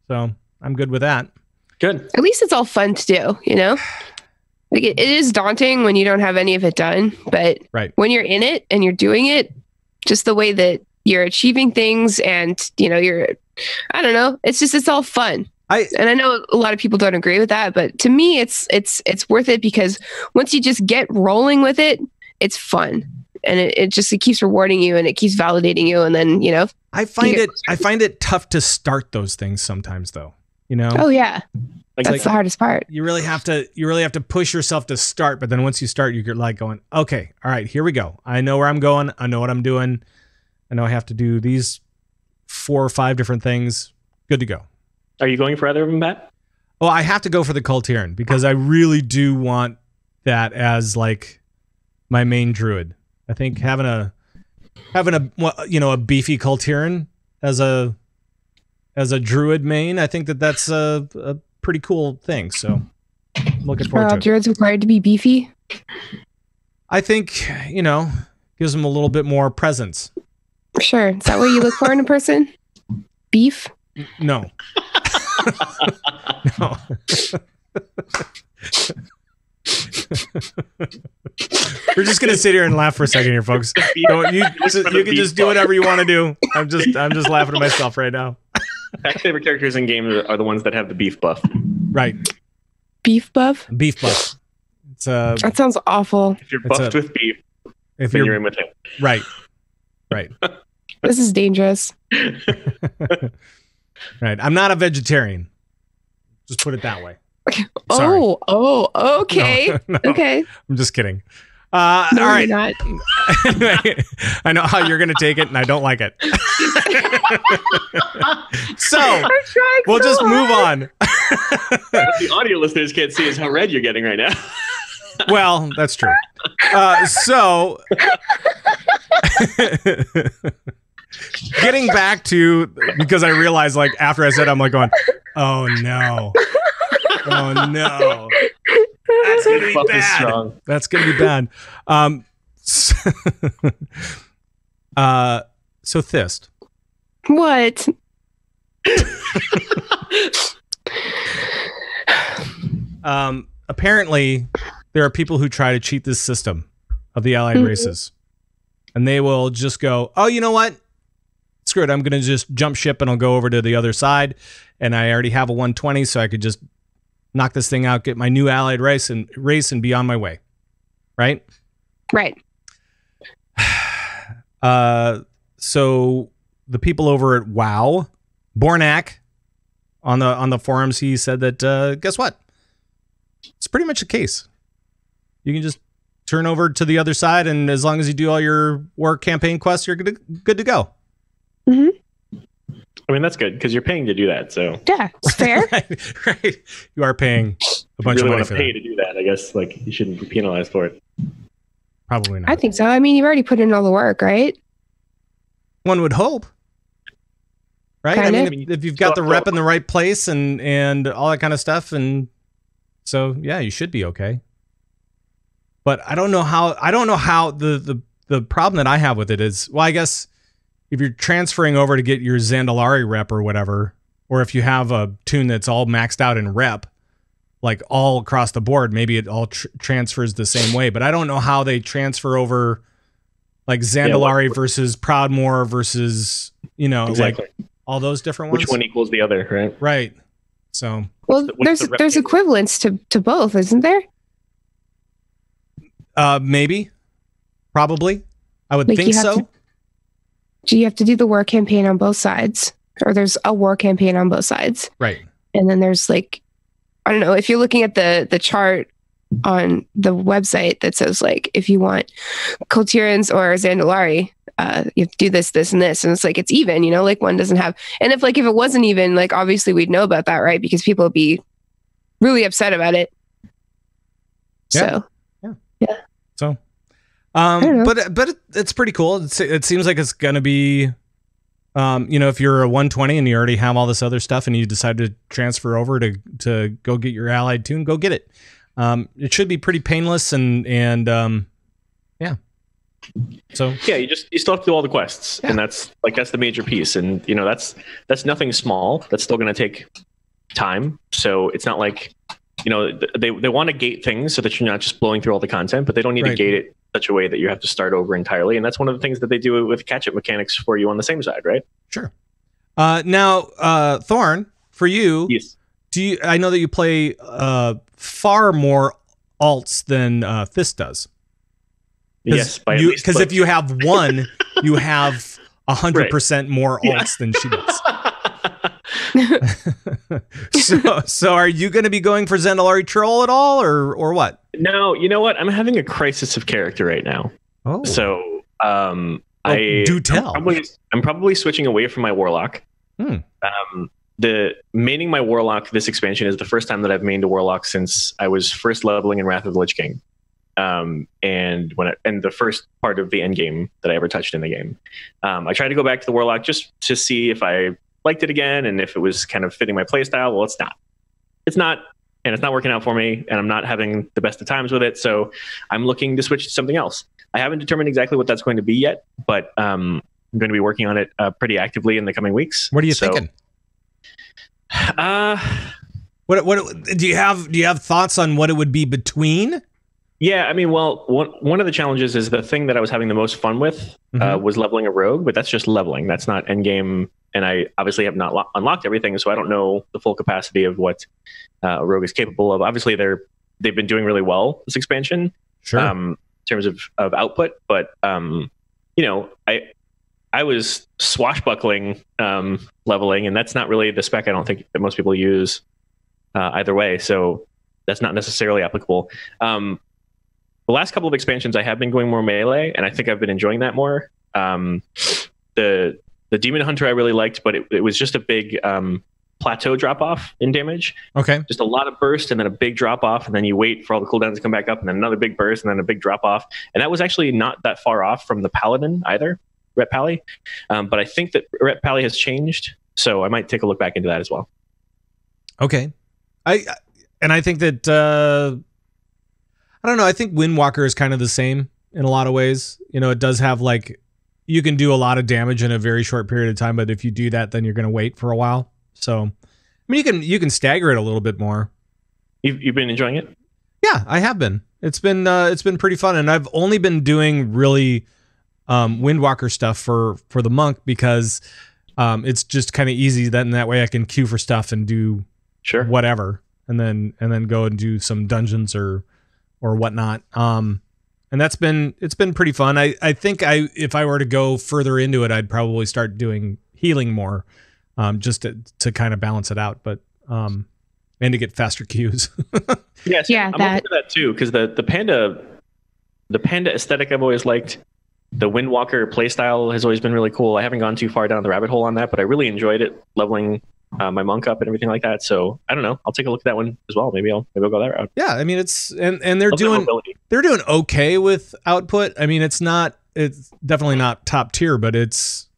so I'm good with that. Good. At least it's all fun to do, Like it is daunting when you don't have any of it done, but when you're in it and you're doing it, just the way that you're achieving things and I don't know, it's all fun. And I know a lot of people don't agree with that, but to me, it's worth it because once you just get rolling with it, it's fun, and it keeps rewarding you and it keeps validating you, and then I find it tough to start those things sometimes, though. Oh yeah. That's the hardest part. You really have to push yourself to start, but then once you start, you're like going, okay, all right, here we go. I know where I'm going. I know what I'm doing. I know I have to do these 4 or 5 different things. Good to go. Are you going for either of them, Matt? Well, I have to go for the Kultiran because I really do want that as like my main druid. I think having a beefy Kultiran as a druid main, I think that's a pretty cool thing. So looking forward to it. Druids required to be beefy? I think, gives them a little bit more presence. Sure. Is that what you look for in a person? Beef? No. No. We're just gonna sit here and laugh for a second here, folks. You can just do whatever you want to do. I'm just laughing at myself right now. My favorite characters in games are the ones that have the beef buff. Right. Beef buff? Beef buff. That sounds awful. If you're buffed with beef, then you're in with him. Right. Right. This is dangerous. Right. I'm not a vegetarian. Just put it that way. Sorry. Oh, okay. No. Okay. I'm just kidding. No, all right. You're not. I know how you're going to take it, and I don't like it. So we'll just move on. What the audio listeners can't see is how red you're getting right now. Well, that's true. So getting back to, because I realized like after I said, I'm like going, oh no. Oh no. That's gonna be bad. That's gonna be bad. So Thyst. What? Apparently there are people who try to cheat this system of the allied races. And they will just go, oh, you know what? Screw it. I'm going to just jump ship and I'll go over to the other side. And I already have a 120, so I could just knock this thing out, get my new allied race and be on my way. Right? Right. So the people over at WoW, Bornak, on the forums, he said that, guess what? It's pretty much the case. You can just turn over to the other side, and as long as you do all your war campaign quests, you're good to go. Mm-hmm. I mean, that's good because you're paying to do that. So yeah, it's fair. Right. You are paying a bunch of money for that. Pay to do that. I guess like you shouldn't be penalized for it. Probably not. I think so. I mean, you've already put in all the work, right? One would hope. Right? Kind I mean, if you've got the rep in the right place and all that kind of stuff, and so yeah, you should be okay. But I don't know how the problem that I have with it is, well, I guess if you're transferring over to get your Zandalari rep or whatever, or if you have a tune that's all maxed out in rep, like all across the board, maybe it all transfers the same way. But I don't know how they transfer over like Zandalari versus Proudmoore versus, exactly. Like all those different ones. Which one equals the other, right? Right. So well, there's equivalence to both, isn't there? Maybe. Probably. I would think so. you have to do the war campaign on both sides, or there's a war campaign on both sides. Right. And then there's like, I don't know, if you're looking at the chart on the website that says like, if you want Kultirans or Zandalari, you have to do this, this, and this. And it's like, it's even, you know, like one doesn't have, and if it wasn't even, like, obviously we'd know about that, right? Because people would be really upset about it. Yeah. So, yeah. So, but it's pretty cool. It seems like it's going to be, you know, if you're a 120 and you already have all this other stuff and you decide to transfer over to go get your allied tune, go get it. It should be pretty painless and yeah. So yeah, you still have to do all the quests, and that's the major piece. And you know, that's nothing small. That's still going to take time. So it's not like, you know, they want to gate things so that you're not just blowing through all the content, but they don't need to gate it in such a way that you have to start over entirely. And that's one of the things that they do with catch-up mechanics for you on the same side, right? Sure. Now, Thorn, for you, yes. I know that you play far more alts than Thyst does. Yes, because if you have one, you have 100% more alts than she does. So are you going to be going for Zandalari Troll at all, or what? No, you know what? I'm having a crisis of character right now. Oh, so do tell. I'm probably switching away from my Warlock. The maining my Warlock this expansion is the first time that I've mained a Warlock since I was first leveling in Wrath of the Lich King. And the first part of the end game that I ever touched in the game. I tried to go back to the Warlock just to see if I liked it again and if it was kind of fitting my playstyle. Well, it's not. And it's not working out for me, and I'm not having the best of times with it. So I'm looking to switch to something else. I haven't determined exactly what that's going to be yet, but I'm going to be working on it pretty actively in the coming weeks. What are you thinking? What do you have thoughts on what it would be between? Yeah, I mean, well, one of the challenges is the thing that I was having the most fun with was leveling a rogue, but that's just leveling. That's not endgame, and I obviously have not unlocked everything, so I don't know the full capacity of what a rogue is capable of. Obviously, they've been doing really well this expansion, sure, in terms of output, but you know, I was swashbuckling leveling, and that's not really the spec I don't think that most people use either way, so that's not necessarily applicable. The last couple of expansions, I have been going more melee, and I think I've been enjoying that more. The Demon Hunter I really liked, but it was just a big plateau drop-off in damage. Okay. Just a lot of burst, and then a big drop-off, and then you wait for all the cooldowns to come back up, and then another big burst, and then a big drop-off. And that was actually not that far off from the Paladin either, Ret Pally. But I think that Ret Pally has changed, so I might take a look back into that as well. Okay. I think that... I don't know. I think Windwalker is kind of the same in a lot of ways. You know, it does have like, you can do a lot of damage in a very short period of time, but if you do that, then you're going to wait for a while. So, I mean, you can stagger it a little bit more. You've been enjoying it? Yeah, I have been. It's been pretty fun, and I've only been doing really Windwalker stuff for the monk because it's just kind of easy. Then that way I can queue for stuff and do whatever, and then go and do some dungeons or whatnot. And it's been pretty fun. I think if I were to go further into it, I'd probably start doing healing more, just to kind of balance it out, but and to get faster queues. Yes, yeah, I'm up for that too, because the panda aesthetic I've always liked. The Windwalker playstyle has always been really cool. I haven't gone too far down the rabbit hole on that, but I really enjoyed it, leveling my monk up and everything like that. So I don't know. I'll take a look at that one as well. Maybe I'll go that route. Yeah, I mean it's and they're doing okay with output. I mean it's definitely not top tier, but it's,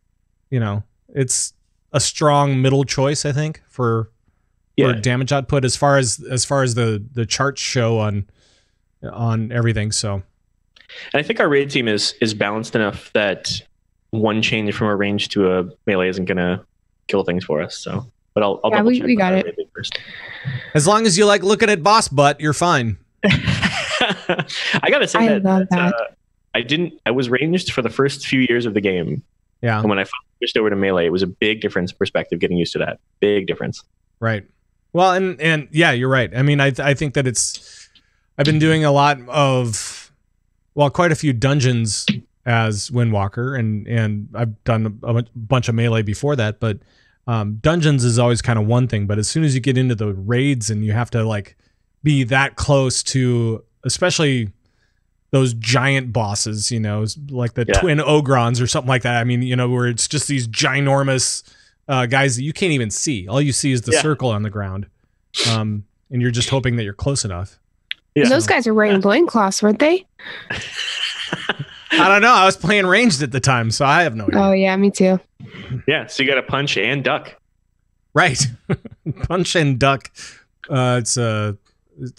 you know, it's a strong middle choice, I think, for damage output as far as the charts show on everything. So, and I think our raid team is balanced enough that one change from a range to a melee isn't gonna kill things for us. So. But I'll double check. We got it. First. As long as you like looking at boss butt, you're fine. I gotta say that I was ranged for the first few years of the game. Yeah. And when I switched over to melee, it was a big difference in perspective getting used to that. Big difference. Right. Well, and yeah, you're right. I mean, I think that I've been doing a lot of, quite a few dungeons as Windwalker, and I've done a bunch of melee before that, but dungeons is always kind of one thing. But as soon as you get into the raids and you have to like be that close to, especially those giant bosses, like the twin Ogrons or something like that. I mean, where it's just these ginormous guys that you can't even see. All you see is the circle on the ground. And you're just hoping that you're close enough. Yeah. And those guys are wearing loincloths, weren't they? I don't know. I was playing ranged at the time, so I have no idea. Oh, yeah, me too. Yeah, so you got to punch and duck. Right. Punch and duck. It's a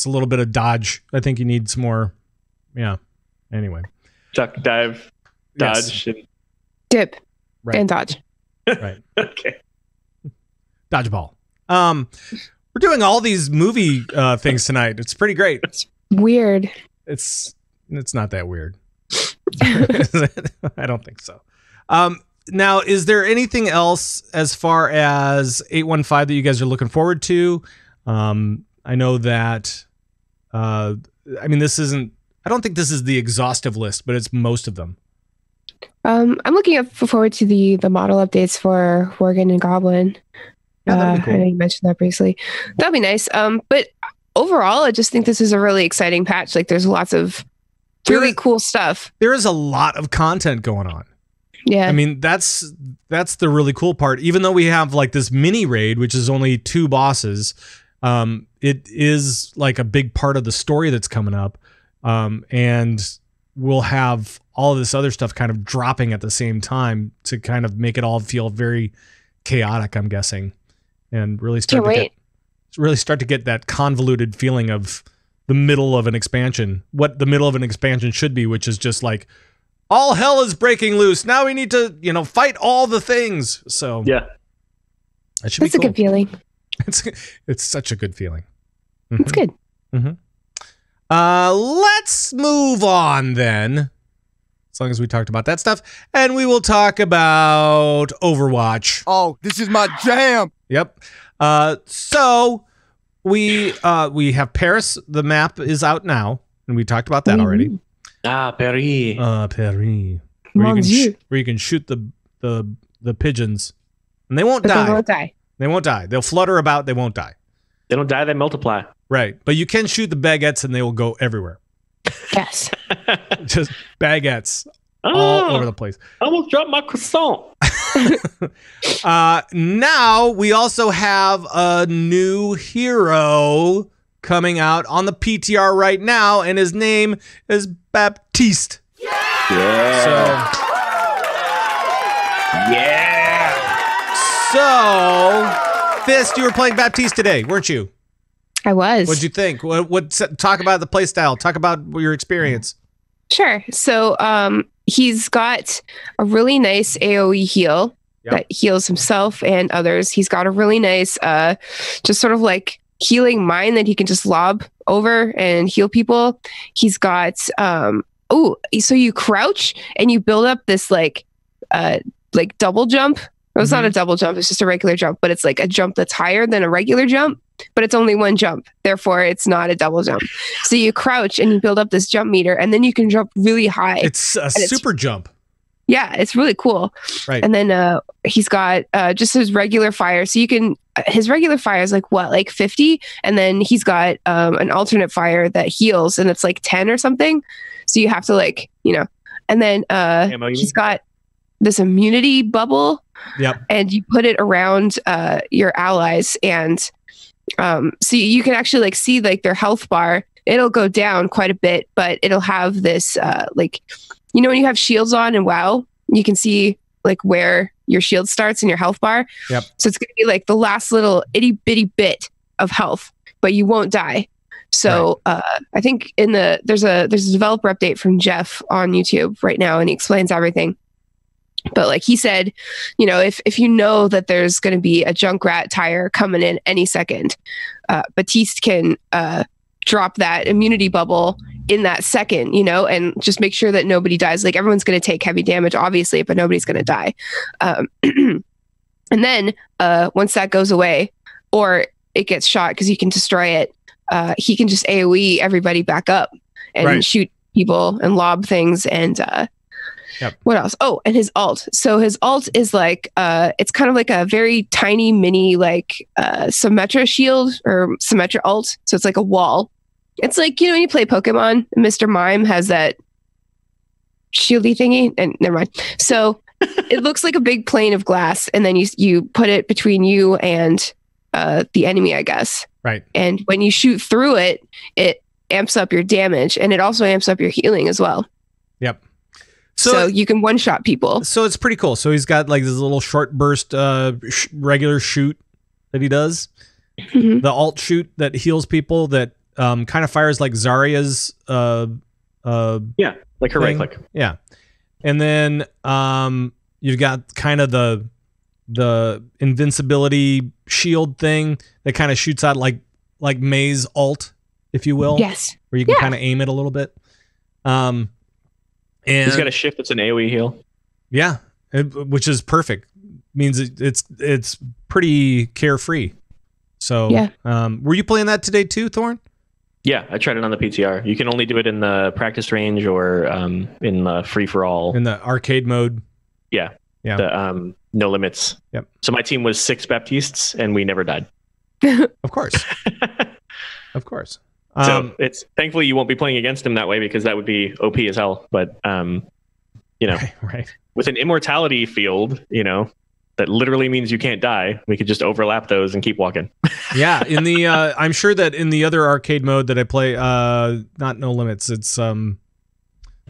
little bit of dodge. I think you need some more. Yeah. Anyway. Duck, dive, dodge. Yes. Dip. Right. And dodge. Right. Okay. Dodgeball. We're doing all these movie things tonight. It's pretty great. It's weird. It's not that weird. I don't think so. Now, is there anything else as far as 815 that you guys are looking forward to? I know that, I don't think this is the exhaustive list, but it's most of them. I'm looking forward to the model updates for Worgen and Goblin. Yeah, that'd be cool. I know you mentioned that briefly. That'd be nice. But overall, I just think this is a really exciting patch. Like, there's lots of really cool stuff. There is a lot of content going on. Yeah. I mean, that's the really cool part. Even though we have like this mini raid, which is only 2 bosses, it is like a big part of the story that's coming up. And we'll have all of this other stuff kind of dropping at the same time to kind of make it all feel very chaotic, I'm guessing. And really start to get that convoluted feeling of the middle of an expansion, what the middle of an expansion should be, which is just like, all hell is breaking loose. Now we need to, fight all the things. So yeah, that should be cool. A good feeling. It's such a good feeling. Mm-hmm. It's good. Mm-hmm. Let's move on then. As long as we talked about that stuff, and we will talk about Overwatch. Oh, this is my jam. Yep. So we have Paris. The map is out now, and we talked about that already. Paris. Paris. Where you can shoot the pigeons, and they won't die. They won't die. They won't die. They'll flutter about. They won't die. They don't die. They multiply. Right, but you can shoot the baguettes, and they will go everywhere. Yes. Just baguettes all over the place. I almost dropped my croissant. Now we also have a new hero coming out on the PTR right now, and his name is Baptiste. Yeah. So, Thyst, you were playing Baptiste today, weren't you? I was. What'd you think? Talk about the play style. Talk about your experience. Sure. So he's got a really nice AoE heal that heals himself and others. He's got a really nice just sort of like healing mine that he can just lob over and heal people. He's got so you crouch and you build up this like double jump. It's not a double jump, it's just a regular jump, but it's like a jump that's higher than a regular jump, but it's only one jump. Therefore, it's not a double jump. So you crouch and you build up this jump meter, and then you can jump really high. It's a super jump. Yeah, it's really cool. Right. And then he's got just his regular fire. So you can, his regular fire is like 50? And then he's got an alternate fire that heals, and it's like 10 or something. So you have to and then he's got this immunity bubble. Yep. And you put it around your allies, and so you can actually see their health bar. It'll go down quite a bit, but it'll have this when you have shields on in WoW, you can see where your shield starts in your health bar. Yep. So it's gonna be the last little itty bitty bit of health, but you won't die. So I think there's a developer update from Jeff on YouTube right now, and he explains everything. But he said, if you know that there's going to be a Junkrat tire coming in any second, Baptiste can drop that immunity bubble in that second, and just make sure that nobody dies. Everyone's going to take heavy damage, obviously, but nobody's going to die. And then once that goes away, or it gets shot because you can destroy it, he can just AoE everybody back up and shoot people and lob things. And Yep. What else? Oh, and his ult. So his ult is like it's kind of like a very tiny mini like Symmetra shield or Symmetra ult. So it's like a wall. It's like, when you play Pokemon, Mr. Mime has that shieldy thingy, and never mind. So it looks like a big plane of glass, and then you put it between you and the enemy, I guess. Right. And when you shoot through it, it amps up your damage, and it also amps up your healing as well. Yep. So you can one-shot people. So it's pretty cool. So he's got like this little short burst regular shoot that he does. Mm-hmm. The alt shoot that heals people that kind of fires like Zarya's like her right click. Yeah. And then you've got kind of the invincibility shield thing that kind of shoots out like May's alt, if you will. Yes. Where you can kind of aim it a little bit. And he's got a shift that's an AoE heal. Yeah, which is perfect. Means it's pretty carefree. So were you playing that today too, Thorn? Yeah, I tried it on the PTR. You can only do it in the practice range or in the free for all. In the arcade mode. Yeah. Yeah. The no limits. Yep. So my team was 6 Baptistes and we never died. Of course. Of course. So it's thankfully you won't be playing against him that way because that would be OP as hell. But right. With an immortality field, that literally means you can't die. We could just overlap those and keep walking. Yeah, in the I'm sure that in the other arcade mode that I play, not no limits. It's the one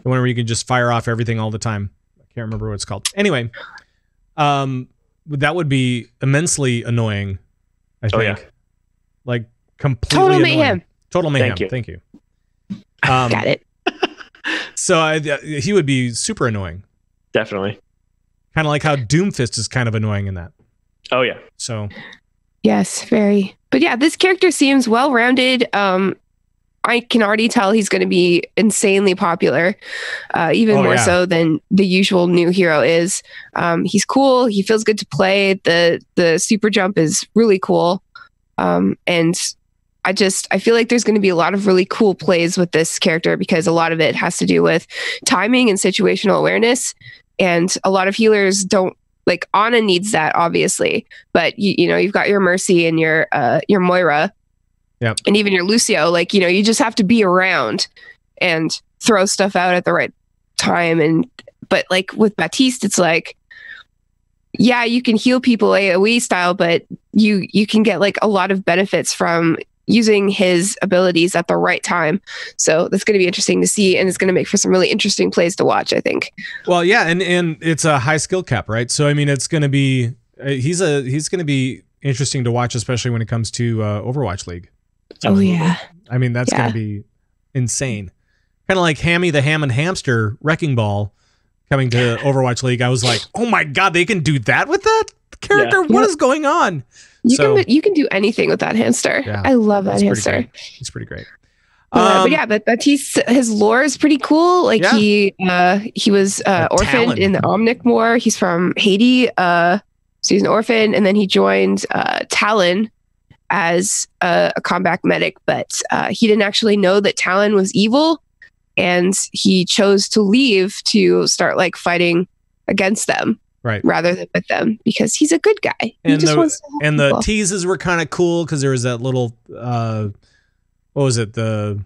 where you can just fire off everything all the time. I can't remember what it's called. Anyway, that would be immensely annoying. I think. Oh yeah. Like completely Total annoying. mayhem. Total mayhem. Thank you. Got it. So he would be super annoying. Definitely. Kind of like how Doomfist is kind of annoying in that. Oh yeah. So. Yes, very. But yeah, this character seems well-rounded. I can already tell he's going to be insanely popular, even more so than the usual new hero is. He's cool. He feels good to play. The super jump is really cool. And I feel like there's going to be a lot of really cool plays with this character because a lot of it has to do with timing and situational awareness. And a lot of healers don't, like Ana needs that obviously, but you've got your Mercy and your Moira. Yep. And even your Lucio, like, you just have to be around and throw stuff out at the right time. But like with Baptiste, it's like, yeah, you can heal people AoE style, but you can get like a lot of benefits from using his abilities at the right time. So that's going to be interesting to see, and it's going to make for some really interesting plays to watch, I think. Well, yeah, and it's a high skill cap, right? So I mean, it's going to be he's going to be interesting to watch, especially when it comes to Overwatch League. Oh yeah. I mean, that's going to be insane. Kind of like Hammy the Ham and Hamster Wrecking Ball coming to Overwatch League. I was like, oh my god, they can do that with that character? What is going on? You can do anything with that hamster. Yeah, I love that hamster. It's pretty great. But Baptiste, his lore is pretty cool. Like he was orphaned Talon. in the Omnic War. He's from Haiti. So he's an orphan, and then he joined Talon as a combat medic, but he didn't actually know that Talon was evil, and he chose to leave to start like fighting against them. Right. Rather than with them, because he's a good guy. The teases were kind of cool because there was that little what was it, the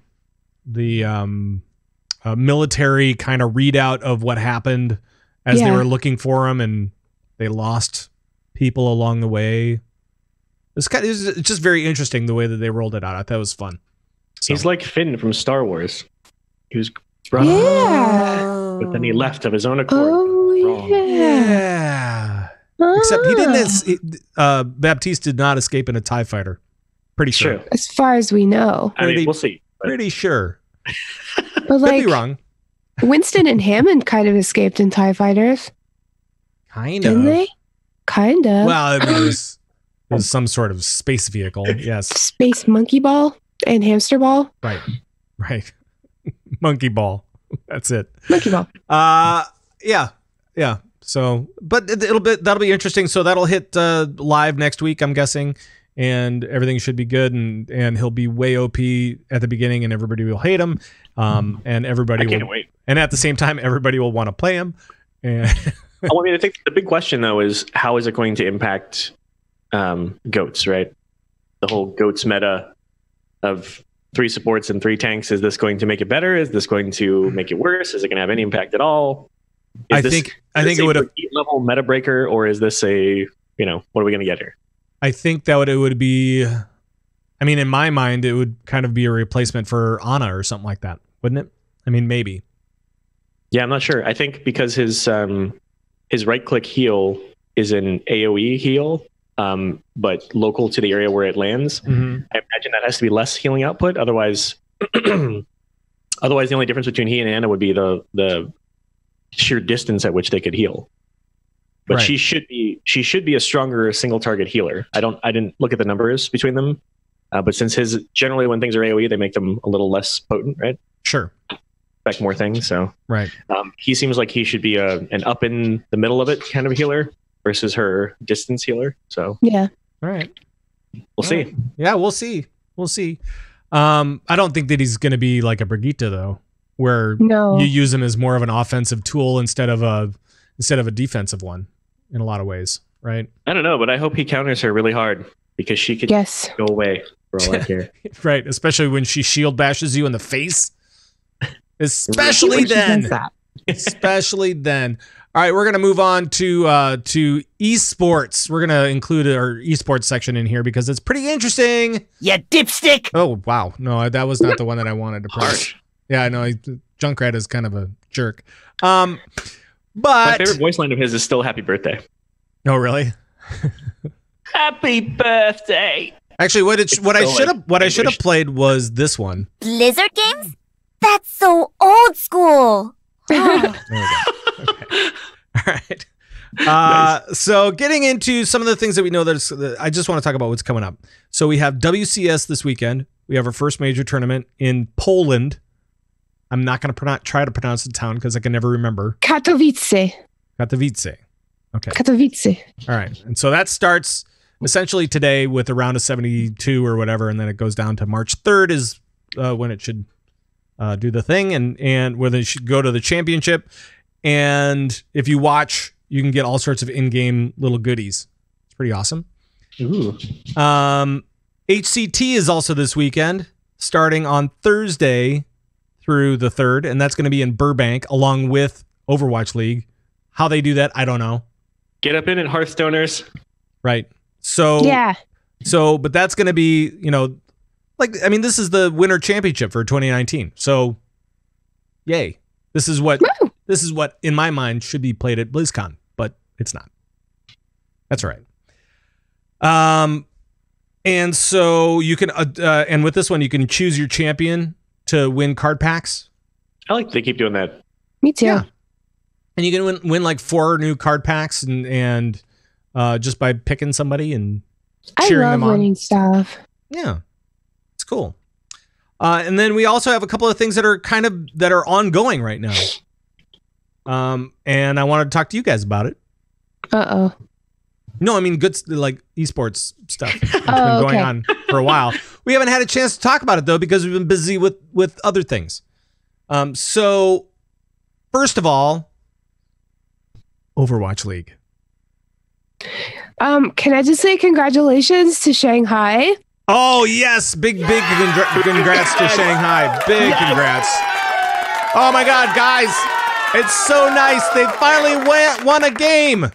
military kind of readout of what happened as they were looking for him, and they lost people along the way. It's just very interesting the way that they rolled it out. I thought it was fun. So. He's like Finn from Star Wars. He was brought up, but then he left of his own accord. Yeah. Except he didn't. Baptiste did not escape in a TIE fighter. Pretty sure. True. As far as we know. I mean, we'll see. Pretty sure. But Could be wrong. Winston and Hammond kind of escaped in TIE fighters. Didn't they? Kind of. Well, it was some sort of space vehicle. Yes. Space monkey ball and hamster ball. Right. Monkey ball. That's it. Monkey ball. Yeah. So, but that'll be interesting. So that'll hit live next week, I'm guessing, and everything should be good, and he'll be way OP at the beginning, and everybody will hate him, and everybody can't wait. And at the same time, everybody will want to play him. And I think the big question though is how is it going to impact goats, right? The whole goats meta of 3 supports and 3 tanks. Is this going to make it better? Is this going to make it worse? Is it going to have any impact at all? I think it would have level meta breaker, or is this a, what are we going to get here? I think that it would be, I mean, in my mind, it would kind of be a replacement for Ana or something like that, wouldn't it? I mean, maybe. Yeah, I'm not sure. I think because his right click heal is an AoE heal, but local to the area where it lands. I imagine that has to be less healing output. Otherwise, the only difference between he and Ana would be the sheer distance at which they could heal. But she should be a stronger single target healer. I didn't look at the numbers between them, but since his generally when things are AoE, they make them a little less potent, right? Sure. Affect more things. So right. He seems like he should be an up in the middle of it kind of healer versus her distance healer. So yeah. All right. We'll see. Yeah, we'll see. We'll see. I don't think that he's going to be like a Brigitte though, where you use him as more of an offensive tool instead of a defensive one in a lot of ways, right? I don't know, but I hope he counters her really hard because she could go away for all I care. Right, especially when she shield bashes you in the face. Especially then. Especially then. All right, we're going to move on to esports. We're going to include our esports section in here because it's pretty interesting. Yeah, dipstick. Oh, wow. No, that was not the one that I wanted to push. Yeah, I know. Junkrat is kind of a jerk. But my favorite voice line of his is still "Happy Birthday." Oh, really? Happy birthday. Actually, what I should have played was this one. Blizzard games? That's so old school. There we go. Okay. All right. Nice. So getting into some of the things that we know I just want to talk about what's coming up. So we have WCS this weekend. We have our first major tournament in Poland. I'm not going to try to pronounce the town because I can never remember. Katowice. Okay. Katowice. All right. And so that starts essentially today with a round of 72 or whatever, and then it goes down to March 3rd is when it should do the thing, and where they should go to the championship. And if you watch, you can get all sorts of in-game little goodies. It's pretty awesome. Ooh. HCT is also this weekend, starting on Thursday through the 3rd, and that's going to be in Burbank along with Overwatch League. How they do that, I don't know. Get up in it, Hearthstoners. Right. So yeah. So, but that's going to be, this is the winter championship for 2019. So, yay. This is what in my mind should be played at BlizzCon, but it's not. That's right. And so you can, and with this one, you can choose your champion to win card packs. I like they keep doing that. Me too. Yeah. And you can win like 4 new card packs and just by picking somebody and cheering them on. I love winning stuff. Yeah. It's cool. And then we also have a couple of things that are ongoing right now. And I wanted to talk to you guys about it. Uh-oh. No, I mean, good, like esports stuff. It's been going on for a while. We haven't had a chance to talk about it, though, because we've been busy with other things. So, first of all, Overwatch League. Can I just say congratulations to Shanghai? Oh, yes. Big congrats to Shanghai. Big congrats. Oh, my God, guys. It's so nice. They finally won a game.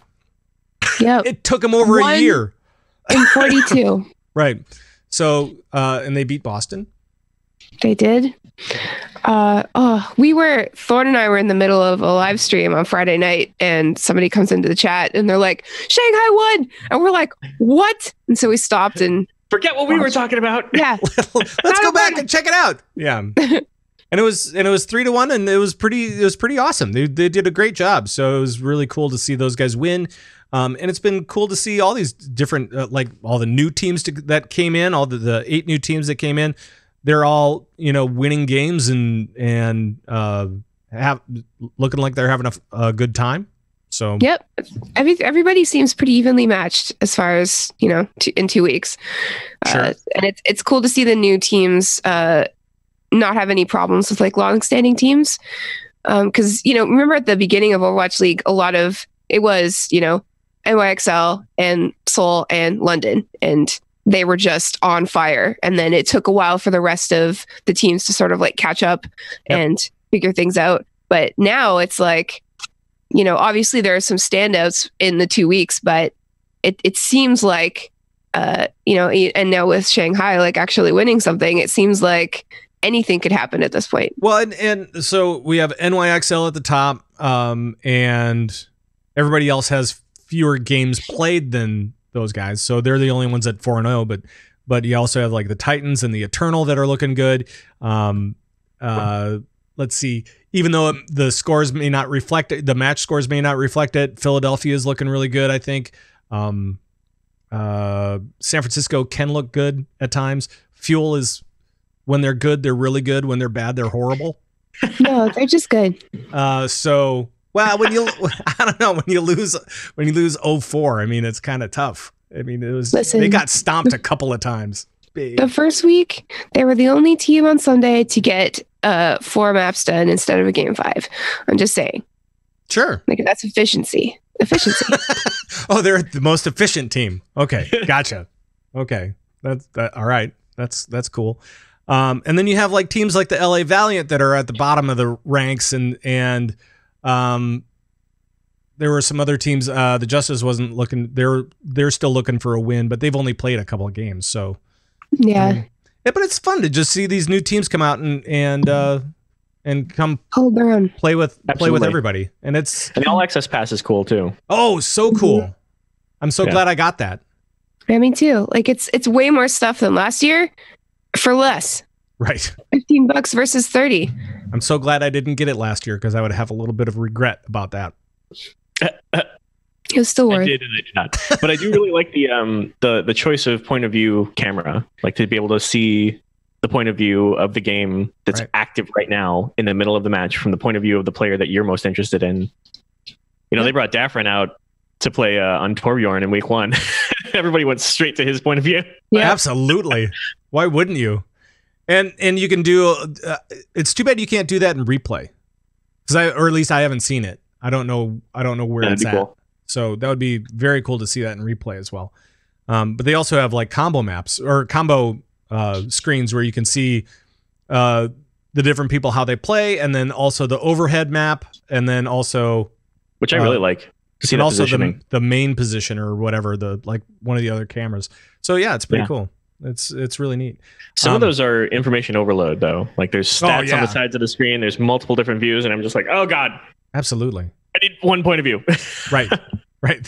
Yep. It took them over a year. In 42. Right. So, and they beat Boston. They did. Thorn and I were in the middle of a live stream on Friday night, and somebody comes into the chat and they're like, Shanghai won. And we're like, what? And so we stopped and forget what we were talking about. Yeah. Let's go back and check it out. Yeah. And it was 3-1, and it was pretty awesome. They did a great job. So it was really cool to see those guys win. And it's been cool to see all these different, all the new teams that came in, all the 8 new teams that came in. They're all, winning games and have looking like they're having a good time. So yep, everybody seems pretty evenly matched as far as in 2 weeks. Sure. And it's cool to see the new teams not have any problems with like long-standing teams. Because remember at the beginning of Overwatch League, a lot of it was NYXL and Seoul and London, and they were just on fire. And then it took a while for the rest of the teams to sort of like catch up and figure things out. But now it's like, obviously there are some standouts in the 2 weeks, but it seems like, and now with Shanghai like actually winning something, it seems like anything could happen at this point. Well, and so we have NYXL at the top, and everybody else has fewer games played than those guys. So they're the only ones at 4-0, but you also have like the Titans and the Eternal that are looking good. Let's see. Even though the scores may not reflect it, the match scores may not reflect it, Philadelphia is looking really good, I think. San Francisco can look good at times. Fuel is, when they're good, they're really good. When they're bad, they're horrible. No, they're just good. So, well, I don't know, when you lose 0-4, I mean, it's kind of tough. I mean, they got stomped a couple of times. The first week, they were the only team on Sunday to get 4 maps done instead of a game 5. I'm just saying. Sure. Like, that's efficiency. Oh, they're the most efficient team. Okay, gotcha. Okay, that's all right. That's cool. And then you have like teams like the LA Valiant that are at the bottom of the ranks, and there were some other teams. The Justice wasn't looking. They're still looking for a win, but they've only played a couple of games. So yeah, but it's fun to just see these new teams come out and come hold their own, play with everybody. And the All Access Pass is cool too. Oh, so cool! I'm so glad I got that. Yeah, me too. Like it's way more stuff than last year for less. Right. $15 versus 30. I'm so glad I didn't get it last year, because I would have a little bit of regret about that. It was still worth. I did and I did not. But I do really like the choice of point of view camera, like to be able to see the point of view of the game that's active right now in the middle of the match from the point of view of the player that you're most interested in. They brought Daffrin out to play on Torbjorn in week 1. Everybody went straight to his point of view. Yeah, absolutely. Why wouldn't you? And you can do. It's too bad you can't do that in replay, or at least I haven't seen it. I don't know where it's at. Cool. So that would be very cool to see that in replay as well. But they also have like combo maps or combo screens where you can see the different people, how they play, and then also the overhead map, and then also, which I really like to see, and also the main position or whatever, like one of the other cameras. So yeah, it's pretty cool. It's really neat. Some of those are information overload though. Like there's stats on the sides of the screen. There's multiple different views, and I'm just like, oh god. Absolutely. I need one point of view. Right.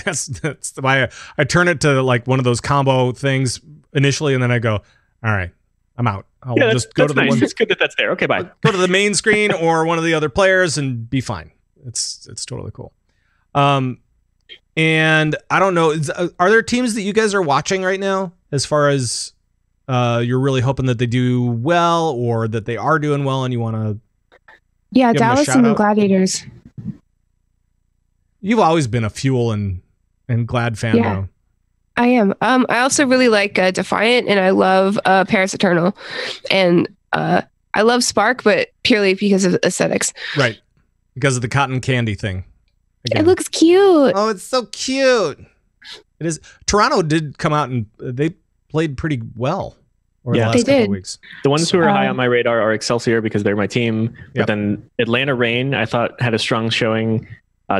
That's why I turn it to like one of those combo things initially, and then I go, all right, I'm out. I'll just go to the nice. one. It's good that that's there. Okay, bye. Go to the main screen or one of the other players and be fine. It's totally cool. And I don't know, are there teams that you guys are watching right now as far as you're really hoping that they do well or that they are doing well and you want to? Yeah, Dallas and the Gladiators. You've always been a Fuel and Glad fan, though. I am. I also really like Defiant, and I love Paris Eternal, and I love Spark, but purely because of aesthetics. Right, because of the cotton candy thing. Again. It looks cute. Oh, it's so cute. It is. Toronto did come out and they played pretty well over the last couple of weeks. The ones who are high on my radar are Excelsior because they're my team. But then Atlanta Reign, I thought, had a strong showing.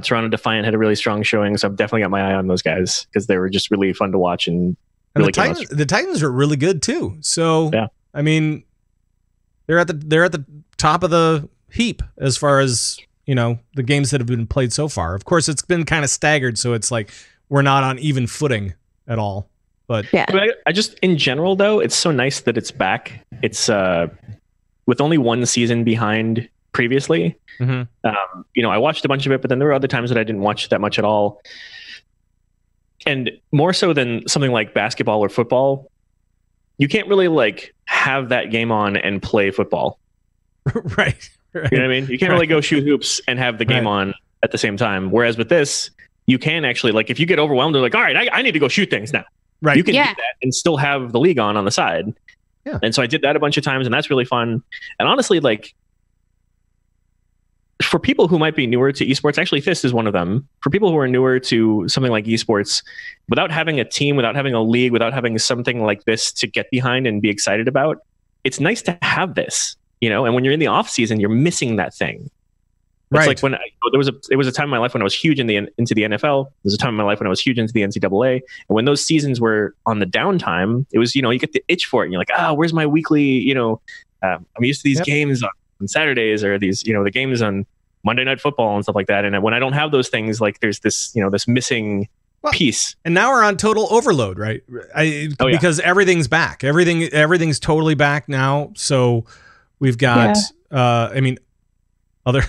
Toronto Defiant had a really strong showing, so I've definitely got my eye on those guys because they were just really fun to watch and really the Titans are really good too. So I mean, they're at the top of the heap as far as the games that have been played so far. Of course, it's been kind of staggered, so it's like we're not on even footing at all. But I just in general though, it's so nice that it's back. It's with only one season behind previously. Mm-hmm. I watched a bunch of it, but then there were other times that I didn't watch that much at all. And more so than something like basketball or football, you can't really like have that game on and play football. Right. You know what I mean? You can't really go shoot hoops and have the game on at the same time. Whereas with this, you can actually, like, if you get overwhelmed, they're like, all right, I need to go shoot things now. Right. You can do that and still have the league on the side. Yeah. And so I did that a bunch of times, and that's really fun. And honestly, like, for people who might be newer to esports, actually Thyst is one of them. For people who are newer to something like esports, without having a team, without having a league, without having something like this to get behind and be excited about, it's nice to have this, you know. And when you're in the off season, you're missing that thing. It's Right. like when there was a time in my life when I was huge into the NFL. There was a time in my life when I was huge into the NCAA. And when those seasons were on the downtime, it was, you know, you get the itch for it. And you're like, where's my weekly, you know, I'm used to these games on Saturdays, or these, you know, the games on Monday Night Football and stuff like that. And when I don't have those things, like, there's this, you know, this missing piece. And now we're on total overload, right? Because everything's back. Everything's totally back now. So we've got, I mean, other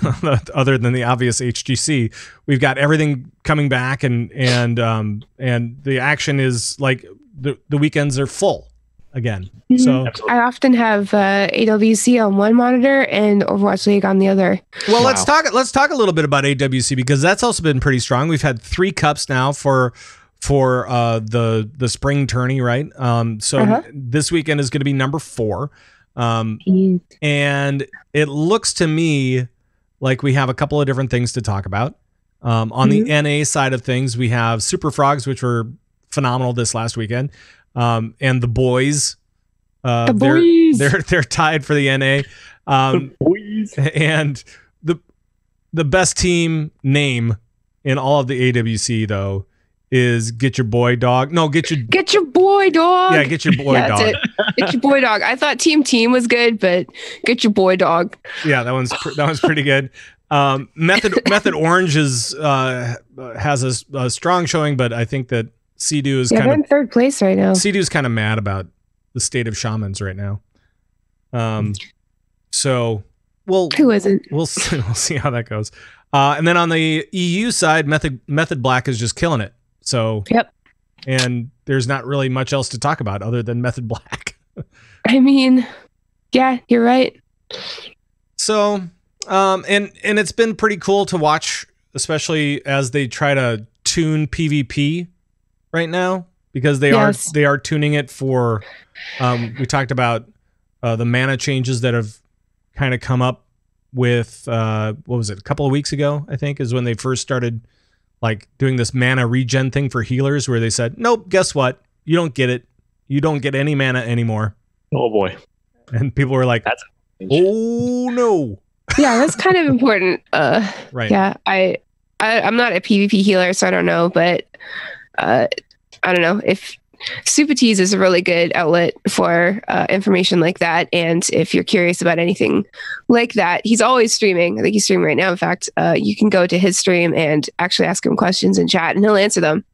than the obvious HGC, we've got everything coming back, and the action is like the weekends are full again. Mm-hmm. So I often have AWC on one monitor and Overwatch League on the other. Well, let's talk a little bit about AWC, because that's also been pretty strong. We've had 3 cups now for the spring tourney, right? So this weekend is going to be number 4. And it looks to me like we have a couple of different things to talk about. On the NA side of things, we have Super Frogs, which were phenomenal this last weekend. And the boys, they're tied for the NA. The boys. And the best team name in all of the AWC, though, is Get Your Boy Dog. No, Get Your Boy Dog. Yeah, Get Your Boy Dog. That's it. Get Your Boy Dog. I thought Team was good, but Get Your Boy Dog. Yeah, that one's pretty good. Method Orange has a strong showing, but I think that Sea-Doo is they're in 3rd place right now. Sea-Doo's kind of mad about the state of shamans right now. So who isn't? We'll see how that goes. And then on the EU side, Method Black is just killing it. So and there's not really much else to talk about other than Method Black. I mean, yeah, you're right. So, and it's been pretty cool to watch, especially as they try to tune PvP right now, because they are tuning it for. We talked about the mana changes that have kind of come up with what was it, a couple of weeks ago, I think, is when they first started like doing this mana regen thing for healers, where they said, nope, guess what? You don't get it. You don't get any mana anymore. Oh boy. And people were like, oh no. Yeah, that's kind of important. Right. Yeah, I'm not a PvP healer, so I don't know, but I don't know if Supatease is a really good outlet for information like that. And if you're curious about anything like that, he's always streaming. I think he's streaming right now. In fact, you can go to his stream and actually ask him questions in chat, and he'll answer them.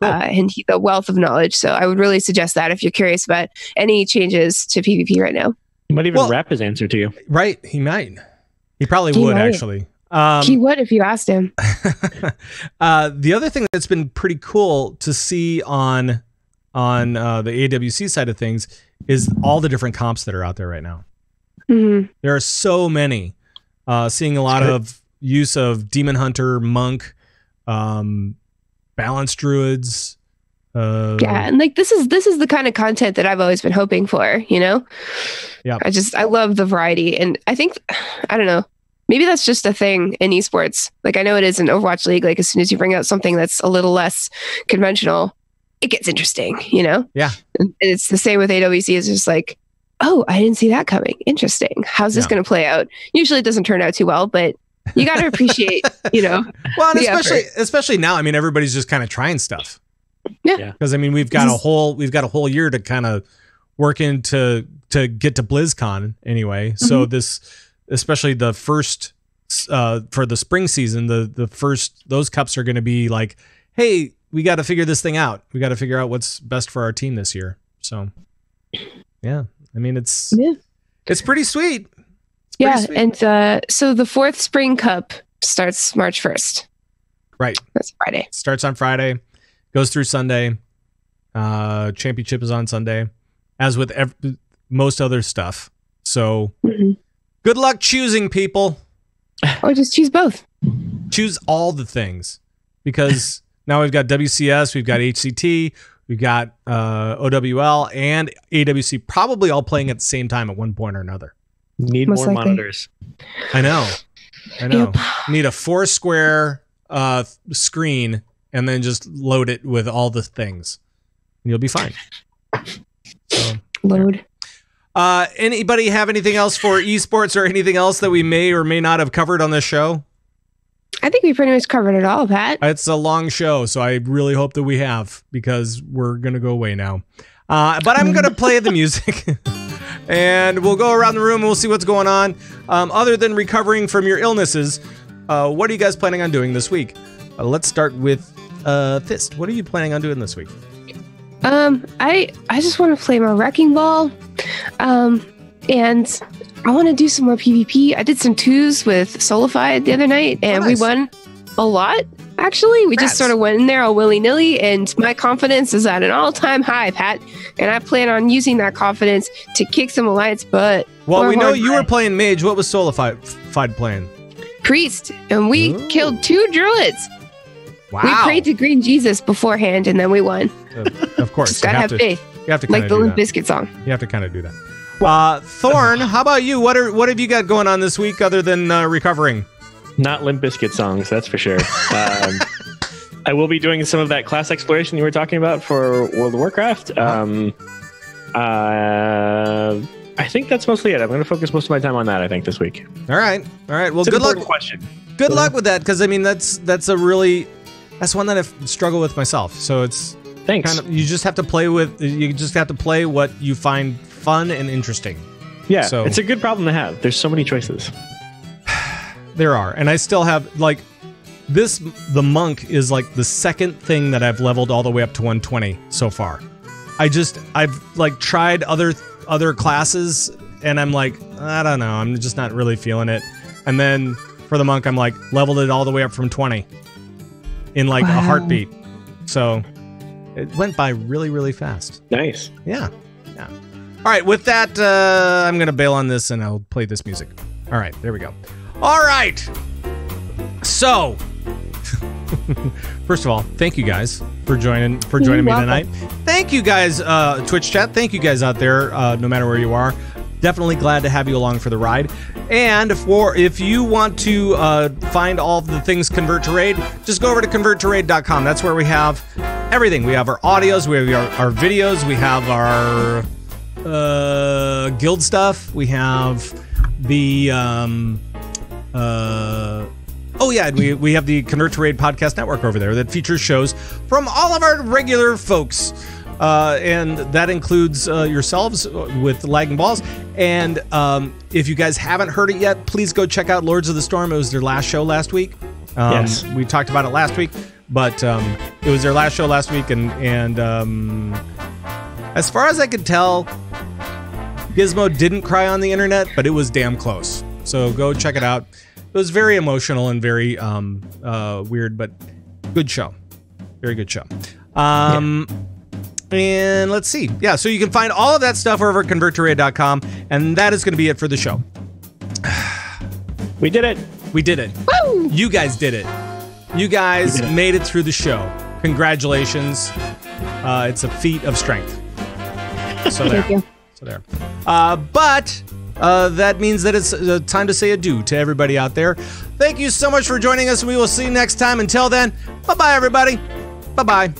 Cool. And he's a wealth of knowledge. So I would really suggest that if you're curious about any changes to PvP right now. He might even wrap his answer to you. Right. He might. He probably would, actually. He would if you asked him. The other thing that's been pretty cool to see on the AWC side of things is all the different comps that are out there right now. Mm-hmm. There are so many. Seeing a lot of use of Demon Hunter, Monk, Balanced Druids. And like this is the kind of content that I've always been hoping for, you know? Yeah. I love the variety, and I think, I don't know, maybe that's just a thing in esports. Like I know it is in Overwatch League, like as soon as you bring out something that's a little less conventional, it gets interesting, you know? Yeah. And it's the same with AWC. It's just like, oh, I didn't see that coming. Interesting. How's this going to play out? Usually it doesn't turn out too well, but you got to appreciate, you know, well, and especially now, I mean, everybody's just kind of trying stuff. Yeah. Because I mean, we've got a whole year to kind of work to get to BlizzCon anyway. Mm-hmm. So this, especially the first, for the spring season, the first, those cups are going to be like, hey, we got to figure this thing out. We got to figure out what's best for our team this year. So, yeah, I mean, it's pretty sweet. And so the 4th Spring Cup starts March 1st. Right. That's Friday. Starts on Friday, goes through Sunday. Championship is on Sunday, as with most other stuff. So, good luck choosing, people. Or just choose both. choose all the things because now we've got WCS, we've got HCT, we've got OWL and AWC probably all playing at the same time at one point or another. Need Most more likely. monitors. I know. Yep. Need a 4-square screen and then just load it with all the things. And you'll be fine. So, Load. anybody have anything else for esports or anything else that we may or may not have covered on this show? I think we pretty much covered it all, Pat. It's a long show, so I really hope that we have because we're going to go away now. But I'm going to play the music and we'll go around the room and we'll see what's going on. Other than recovering from your illnesses, what are you guys planning on doing this week? Let's start with Thyst. What are you planning on doing this week? I just want to play my wrecking ball. And I want to do some more PvP. I did some 2s with Solified the other night, and nice. we won a lot, actually. We just sort of went in there all willy-nilly, and my confidence is at an all-time high, Pat. And I plan on using that confidence to kick some Alliance butt. Well, we know you were playing Mage. What was Solified playing? Priest, and we killed 2 druids. Wow. We prayed to Green Jesus beforehand, and then we won. Of course. Just gotta have faith. You have to Like the do Limp that. Bizkit song. You have to kind of do that. Thorn, how about you? What have you got going on this week other than recovering? Not Limp Bizkit songs, that's for sure. I will be doing some of that class exploration you were talking about for World of Warcraft. I think that's mostly it. I'm going to focus most of my time on that, I think, this week. All right. Well, It's an good luck. important question. Good luck with that, because I mean that's one that I've struggled with myself. So it's Thanks. you just have to play what you find fun and interesting. Yeah, So- it's a good problem to have. There's so many choices. Like there are, and I still have like this. The monk is like the second thing that I've leveled all the way up to 120 so far. I've like tried other classes, and I'm like, I don't know, I'm just not really feeling it. And then for the monk, I'm like leveled it all the way up from 20 in like a heartbeat. So it went by really, really fast. Nice. Yeah. All right, with that, I'm gonna bail on this and I'll play this music. All right, there we go. All right. So, first of all, thank you guys for joining me tonight. Thank you guys, Twitch chat. Thank you guys out there, no matter where you are. Definitely glad to have you along for the ride. And if you want to find all the things Convert to Raid, just go over to converttoraid.com. That's where we have everything. We have our audios, we have our videos, we have our guild stuff, we have the we have the Convert to Raid podcast network over there that features shows from all of our regular folks. And that includes yourselves with Lagging Balls. And if you guys haven't heard it yet, please go check out Lords of the Storm. It was their last show last week. Yes. We talked about it last week, but it was their last show last week. And as far as I could tell, Gizmo didn't cry on the internet, but it was damn close. So go check it out. It was very emotional and very weird, but good show. Very good show. And let's see. Yeah, so you can find all of that stuff over at converttoraid.com, and that is going to be it for the show. We did it. We did it. Woo! You guys did it. You guys made it through the show. Congratulations. It's a feat of strength. So there. Thank you. So there. But that means that it's time to say adieu to everybody out there. Thank you so much for joining us. We will see you next time. Until then, bye-bye, everybody. Bye-bye.